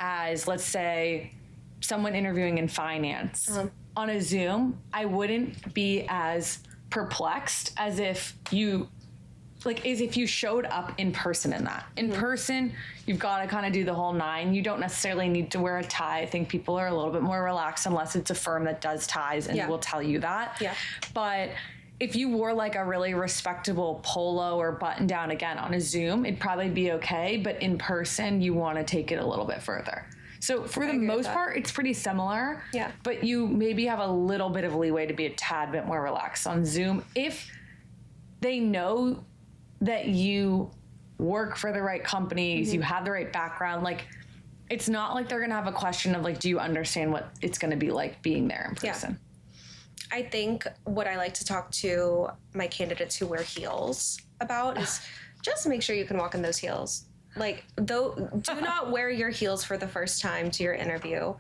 as, let's say, someone interviewing in finance on a Zoom, I wouldn't be as perplexed as if you showed up in person in that. In person, you've got to kind of do the whole 9. You don't necessarily need to wear a tie. I think people are a little bit more relaxed unless it's a firm that does ties and will tell you that. Yeah. But if you wore like a really respectable polo or button down again on a Zoom, it'd probably be okay. But in person, you want to take it a little bit further. So for the most part, it's pretty similar. Yeah. But you maybe have a little bit of leeway to be a tad bit more relaxed on Zoom if they know that you work for the right companies, you have the right background. Like, it's not like they're going to have a question of like, do you understand what it's going to be like being there in person? Yeah. I think what I like to talk to my candidates who wear heels about is just make sure you can walk in those heels. Like, do not wear your heels for the first time to your interview.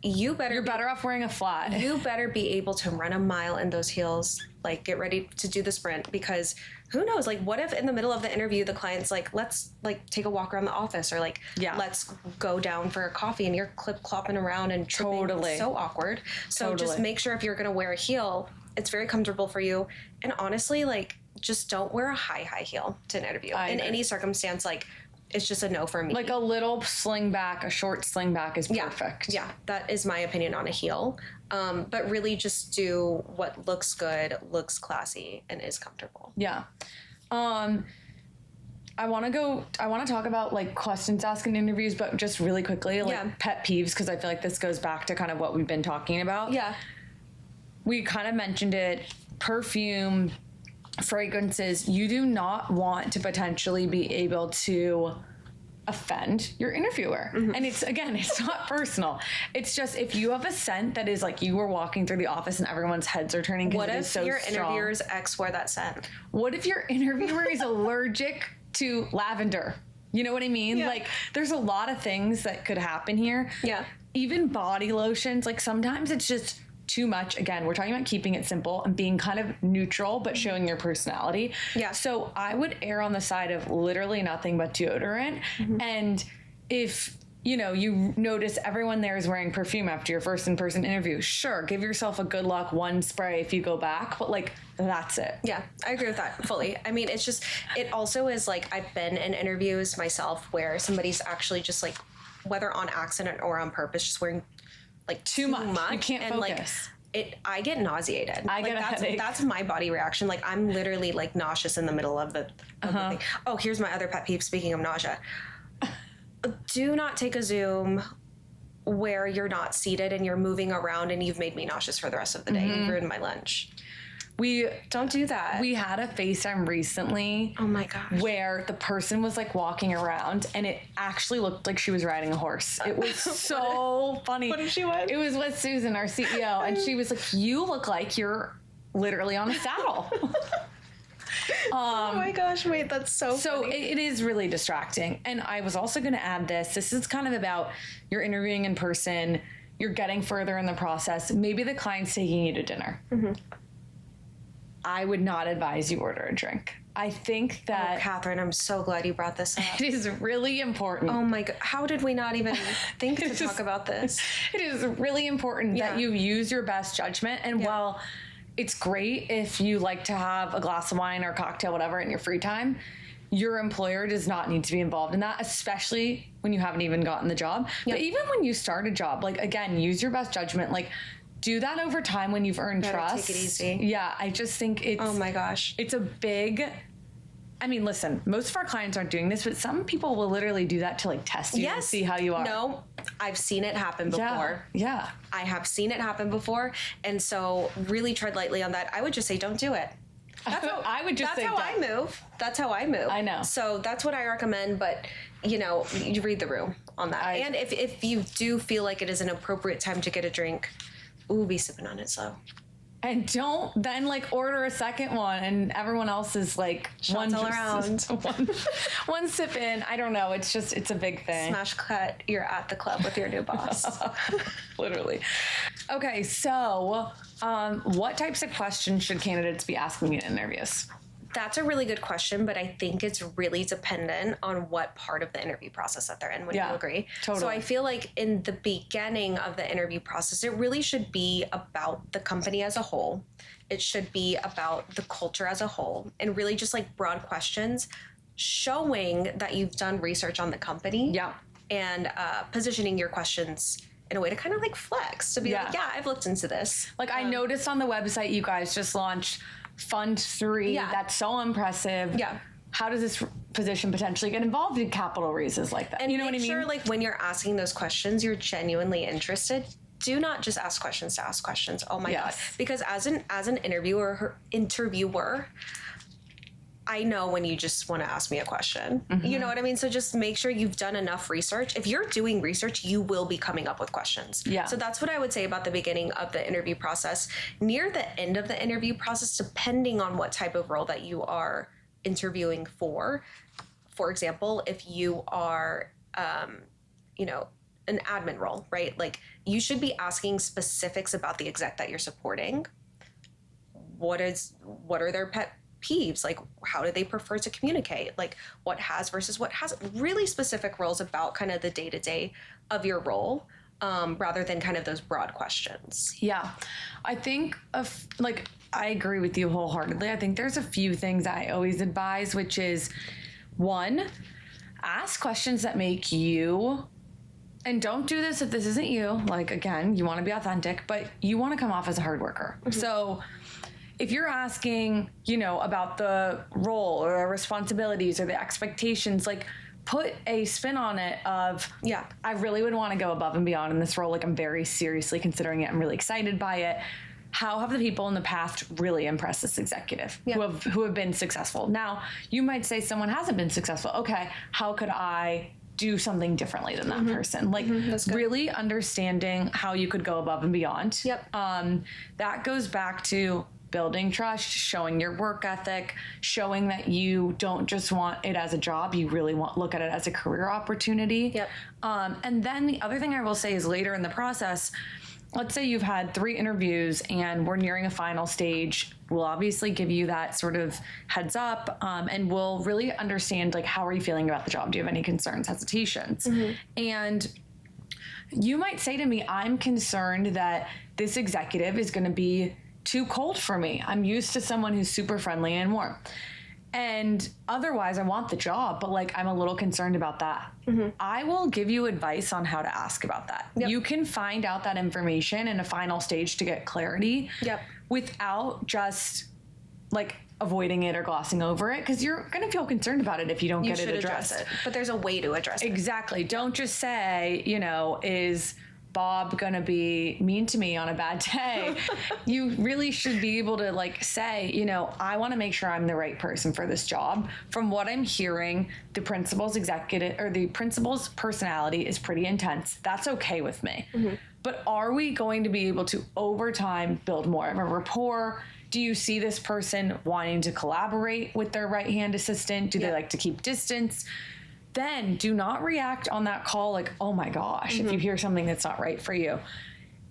You're better off wearing a flat. You better be able to run a mile in those heels. Like, get ready to do the sprint, because who knows? Like, what if in the middle of the interview the client's like, let's like take a walk around the office, or like, let's go down for a coffee, and you're clip-clopping around and tripping. It's so awkward. So just make sure if you're going to wear a heel, it's very comfortable for you. And honestly, like, just don't wear a high heel to an interview in any circumstance. Like, it's just a no for me. Like a little sling back, a short sling back is perfect. Yeah, that is my opinion on a heel. But really just do what looks good, looks classy, and is comfortable. Yeah. I want to talk about like questions asked in interviews, but just really quickly, like pet peeves, because I feel like this goes back to kind of what we've been talking about. Yeah. We kind of mentioned it, perfume, fragrances. You do not want to potentially be able to offend your interviewer. And it's not personal. It's just, if you have a scent that is like, you were walking through the office and everyone's heads are turning because it is so strong. What if your interviewer's ex wore that scent? What if your interviewer is allergic to lavender? You know what I mean? Like, there's a lot of things that could happen here. Yeah. Even body lotions, like sometimes it's just too much. Again, we're talking about keeping it simple and being kind of neutral, but showing your personality. Yeah. So I would err on the side of literally nothing but deodorant. And if, you notice everyone there is wearing perfume after your first in-person interview, sure, give yourself a good luck one spray if you go back, but like, that's it. Yeah, I agree with that fully. I mean, it's just, it also is like, I've been in interviews myself where somebody's actually just like, whether on accident or on purpose, just wearing like too much. You can't focus. Like, I get nauseated. I get a headache. That's my body reaction. Like, I'm literally like nauseous in the middle of the thing. Oh, here's my other pet peeve. Speaking of nausea, do not take a Zoom where you're not seated and you're moving around and you've made me nauseous for the rest of the day. You've ruined my lunch. Don't do that. We had a FaceTime recently. Oh my gosh. Where the person was like walking around and it actually looked like she was riding a horse. It was so funny. What did she with? It was with Susan, our CEO, and she was like, you look like you're literally on a saddle. Oh my gosh, wait, that's so funny. So it is really distracting. And I was also going to add this. This is kind of about you're interviewing in person, you're getting further in the process. Maybe the client's taking you to dinner. I would not advise you order a drink. I think that... Oh, Catherine, I'm so glad you brought this up. It is really important. Oh my God. How did we not even think to talk about this? It is really important that you use your best judgment. And while it's great if you like to have a glass of wine or a cocktail, whatever, in your free time, your employer does not need to be involved in that, especially when you haven't even gotten the job. But even when you start a job, like, again, use your best judgment. Like, do that over time when you've earned trust. Take it easy. Yeah, I just think it's... Oh my gosh. It's a big... I mean, listen, most of our clients aren't doing this, but some people will literally do that to, like, test you and see how you are. No, I've seen it happen before. Yeah. I have seen it happen before. And so really tread lightly on that. I would just say, don't do it. That's how, I would just say that's how I move. That's how I move. I know. So that's what I recommend. But, you know, you read the room on that. And if you do feel like it is an appropriate time to get a drink, be sipping on it slow. And don't then, like, order a second one and everyone else is like shots all around. One sip in. I don't know. It's just, it's a big thing. Smash cut. You're at the club with your new boss. Literally. Okay, so what types of questions should candidates be asking in interviews? That's a really good question, but I think it's really dependent on what part of the interview process that they're in. Would you agree? Totally. So I feel like in the beginning of the interview process, it really should be about the company as a whole. It should be about the culture as a whole, and really just like broad questions showing that you've done research on the company. Yeah. And positioning your questions in a way to kind of like flex, to be like, I've looked into this. Like, I noticed on the website you guys just launched Fund 3. That's so impressive. Yeah. How does this position potentially get involved in capital raises like that? And you know what I mean? Sure, like when you're asking those questions, you're genuinely interested. Do not just ask questions to ask questions. Oh my God. Because as an interviewer, I know when you just want to ask me a question. Mm-hmm. You know what I mean? So just make sure you've done enough research. If you're doing research, you will be coming up with questions. Yeah. So that's what I would say about the beginning of the interview process. Near the end of the interview process, depending on what type of role that you are interviewing for example, if you are, you know, an admin role, right? Like, you should be asking specifics about the exec that you're supporting. What are their pet peeves? Like, how do they prefer to communicate? Like, what has versus what has, really specific roles about kind of the day-to-day of your role, rather than kind of those broad questions. Yeah. I think I agree with you wholeheartedly. I think there's a few things I always advise, which is, one, ask questions that make you, and don't do this if this isn't you. Like, again, you want to be authentic, but you want to come off as a hard worker. Mm-hmm. So if you're asking, you know, about the role or the responsibilities or the expectations, like, put a spin on it of, I really would want to go above and beyond in this role. Like, I'm very seriously considering it. I'm really excited by it. How have the people in the past really impressed this executive who have been successful? Now, you might say someone hasn't been successful. Okay, how could I do something differently than that person? Like, really understanding how you could go above and beyond. Yep. That goes back to building trust, showing your work ethic, showing that you don't just want it as a job, you really look at it as a career opportunity. Yep. And then the other thing I will say is, later in the process, let's say you've had 3 interviews and we're nearing a final stage. We'll obviously give you that sort of heads up, and we'll really understand, like, how are you feeling about the job? Do you have any concerns, hesitations? Mm-hmm. And you might say to me, I'm concerned that this executive is going to be too cold for me. I'm used to someone who's super friendly and warm. And otherwise, I want the job, but, like, I'm a little concerned about that. Mm-hmm. I will give you advice on how to ask about that. Yep. You can find out that information in a final stage to get clarity without just, like, avoiding it or glossing over it, because you're going to feel concerned about it if you don't get it addressed. Address it. But there's a way to address it. Exactly. Don't just say, you know, is Bob gonna be mean to me on a bad day? You really should be able to, like, say, you know, I want to make sure I'm the right person for this job. From what I'm hearing, the principal's personality is pretty intense. That's okay with me. Mm-hmm. But are we going to be able to, over time, build more of a rapport? Do you see this person wanting to collaborate with their right-hand assistant? Do they like to keep distance? Then do not react on that call like, oh my gosh, if you hear something that's not right for you.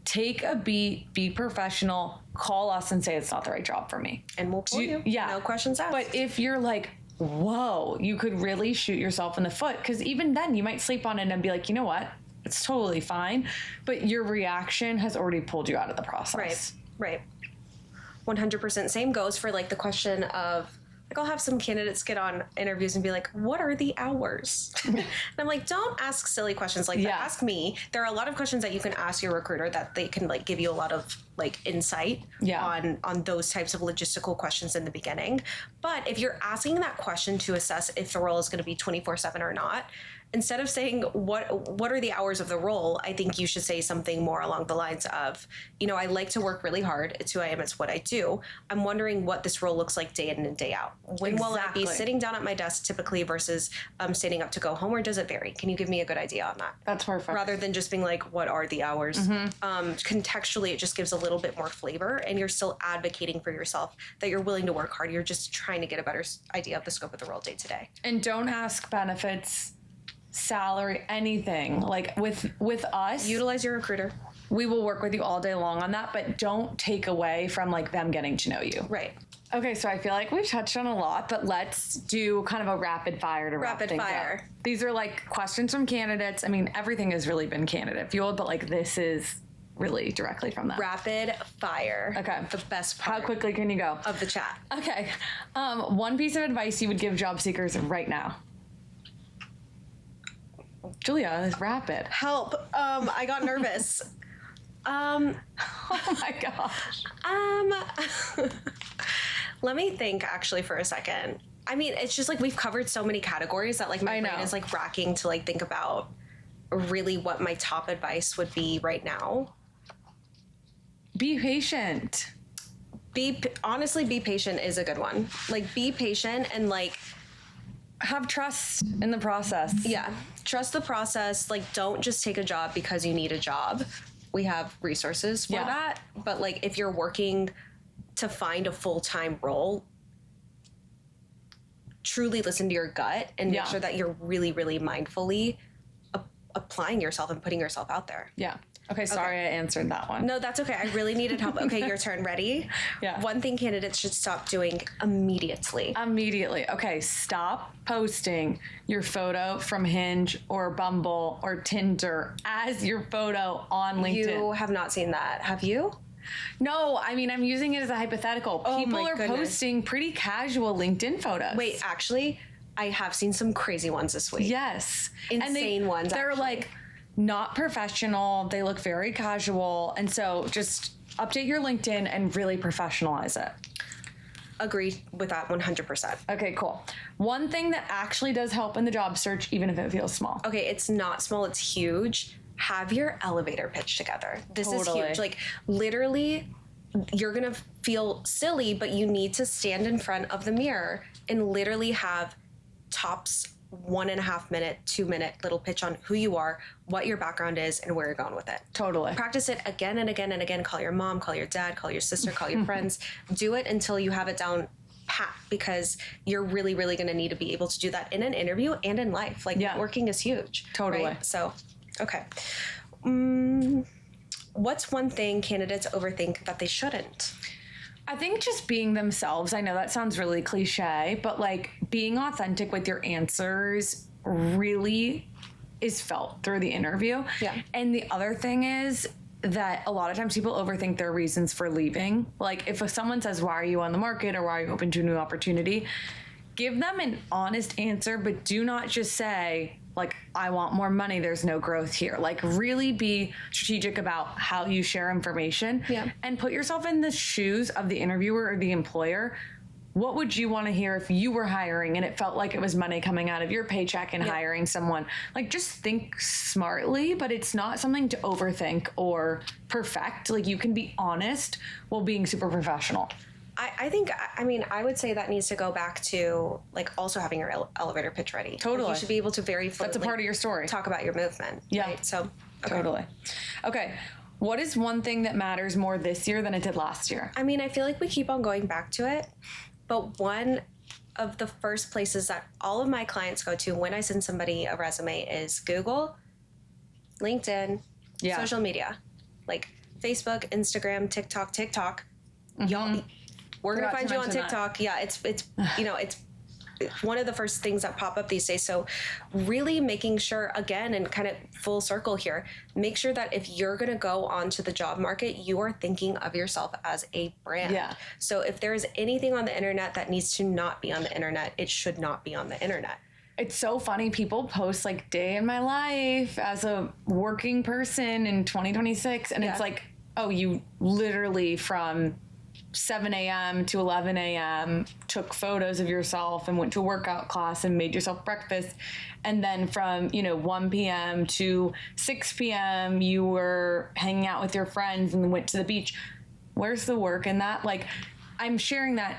take a beat, be professional, call us and say it's not the right job for me. And we'll pull you. Yeah. No questions asked. But if you're like, whoa, you could really shoot yourself in the foot, because even then you might sleep on it and be like, you know what? It's totally fine. But your reaction has already pulled you out of the process. Right. 100%. Same goes for like the question of, like, I'll have some candidates get on interviews and be like, what are the hours? And I'm like, don't ask silly questions like that. Ask me. There are a lot of questions that you can ask your recruiter that they can like give you a lot of like insight on those types of logistical questions in the beginning. But if you're asking that question to assess if the role is going to be 24/7 or not, instead of saying what are the hours of the role, I think you should say something more along the lines of, you know, I like to work really hard. It's who I am. It's what I do. I'm wondering what this role looks like day in and day out. When will I be sitting down at my desk typically versus standing up to go home, or does it vary? Can you give me a good idea on that? That's perfect. Rather than just being like, what are the hours? Contextually, it just gives a little bit more flavor, and you're still advocating for yourself that you're willing to work hard. You're just trying to get a better idea of the scope of the role day to day. And don't ask benefits, salary, anything. Like with us, utilize your recruiter. We will work with you all day long on that, but don't take away from like them getting to know you. Right. Okay, so I feel like we've touched on a lot, but let's do kind of a rapid fire to wrap things up. These are like questions from candidates. I mean, everything has really been candidate fueled, but like this is really directly from them. Rapid fire. Okay. The best part. How quickly can you go? Of the chat. Okay. One piece of advice you would give job seekers right now. Julia, it's rapid. Help. I got nervous. Oh my gosh. Let me think actually for a second. I mean, it's just like we've covered so many categories that like my brain is like racking to like think about really what my top advice would be right now. Be patient. Honestly, be patient is a good one. Like, be patient and like have trust in the process. Yeah. Trust the process. Like, don't just take a job because you need a job. We have resources for that. But like, if you're working to find a full-time role, truly listen to your gut and make sure that you're really, really mindfully applying yourself and putting yourself out there. Yeah. Okay, sorry I answered that one. No, that's okay. I really needed help. Okay, your turn. Ready? Yeah. One thing candidates should stop doing immediately. Okay, stop posting your photo from Hinge or Bumble or Tinder as your photo on LinkedIn. You have not seen that, have you? No, I mean, I'm using it as a hypothetical. People are posting pretty casual LinkedIn photos. Wait, actually, I have seen some crazy ones this week. Yes. Insane ones, They're actually. like not professional. They look very casual. And so just update your LinkedIn and really professionalize it. Agree with that 100%. Okay, cool. One thing that actually does help in the job search, even if it feels small. Okay, it's not small, it's huge. Have your elevator pitch together. This is huge. Like, literally, you're gonna feel silly, but you need to stand in front of the mirror and literally have tops 1.5 minute, 2 minute little pitch on who you are, what your background is, and where you're going with it. Totally. Practice it again and again and again. Call your mom, call your dad, call your sister, call your friends. Do it until you have it down pat, because you're really, really going to need to be able to do that in an interview and in life. Like, networking is huge. Totally. Right? So, okay. What's one thing candidates overthink that they shouldn't? I think just being themselves. I know that sounds really cliche, but like being authentic with your answers really is felt through the interview. Yeah. And the other thing is that a lot of times people overthink their reasons for leaving. Like if someone says, why are you on the market or why are you open to a new opportunity? Give them an honest answer, but do not just say, like, I want more money, there's no growth here. Like, really be strategic about how you share information and put yourself in the shoes of the interviewer or the employer. What would you want to hear if you were hiring and it felt like it was money coming out of your paycheck and hiring someone? Like, just think smartly, but it's not something to overthink or perfect. Like, you can be honest while being super professional. I think, I mean, I would say that needs to go back to, like, also having your elevator pitch ready. Totally. Like, you should be able to very That's a part of your story. Talk about your movement. Yeah. Right? So, Totally. Okay. What is one thing that matters more this year than it did last year? I mean, I feel like we keep on going back to it, but one of the first places that all of my clients go to when I send somebody a resume is Google, LinkedIn, social media. Like, Facebook, Instagram, TikTok. Y'all, we're going to find you on TikTok. Yeah, it's it's one of the first things that pop up these days. So really making sure, again, and kind of full circle here, make sure that if you're going to go onto the job market, you are thinking of yourself as a brand. Yeah. So if there is anything on the internet that needs to not be on the internet, it should not be on the internet. It's so funny. People post like day in my life as a working person in 2026. And it's like, oh, you literally from 7 a.m. to 11 a.m. took photos of yourself and went to a workout class and made yourself breakfast. And then from, 1 p.m. to 6 p.m. you were hanging out with your friends and went to the beach. Where's the work in that? Like, I'm sharing that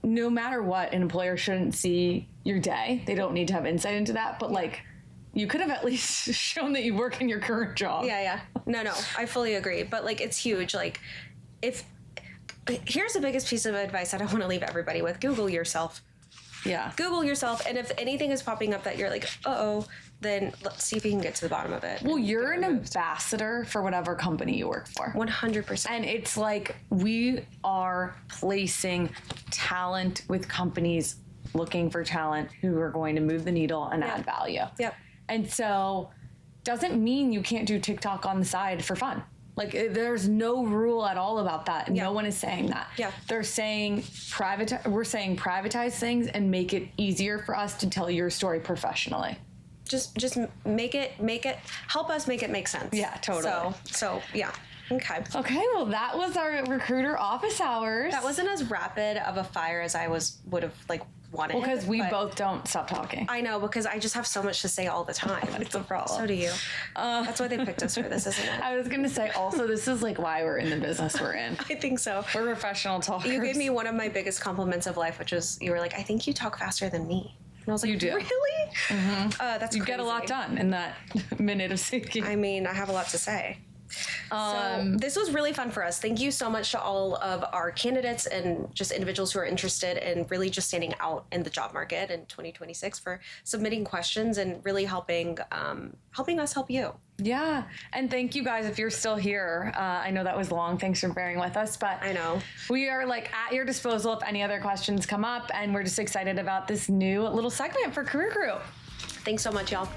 no matter what, an employer shouldn't see your day. They don't need to have insight into that. But like, you could have at least shown that you work in your current job. Yeah. No, I fully agree. But like, it's huge. Like, here's the biggest piece of advice that I want to leave everybody with. Google yourself. Yeah. Google yourself. And if anything is popping up that you're like, uh-oh, then let's see if we can get to the bottom of it. Well, you're an ambassador for whatever company you work for. 100%. And it's like we are placing talent with companies looking for talent who are going to move the needle and add value. Yep. And so doesn't mean you can't do TikTok on the side for fun. Like, there's no rule at all about that. No one is saying that. Yeah. They're saying we're saying privatize things and make it easier for us to tell your story professionally. Just make it, help us make it make sense. Yeah, totally. So yeah. Okay. Okay, well, that was our recruiter office hours. That wasn't as rapid of a fire as I would have like wanted. Well, because we both don't stop talking. I know, because I just have so much to say all the time. It's a problem. So do you. That's why they picked us for this, isn't it? I was going to say, also, this is like why we're in the business we're in. I think so. We're professional talkers. You gave me one of my biggest compliments of life, which was, you were like, I think you talk faster than me. And I was like, you do. Really? Mm-hmm. That's you crazy. get a lot done in that minute of speaking. I mean, I have a lot to say. So this was really fun for us. Thank you so much to all of our candidates and just individuals who are interested in really just standing out in the job market in 2026 for submitting questions and really helping us help you. Yeah. And thank you guys if you're still here. I know that was long. Thanks for bearing with us, but I know we are like at your disposal if any other questions come up, and we're just excited about this new little segment for Career Group. Thanks so much, y'all.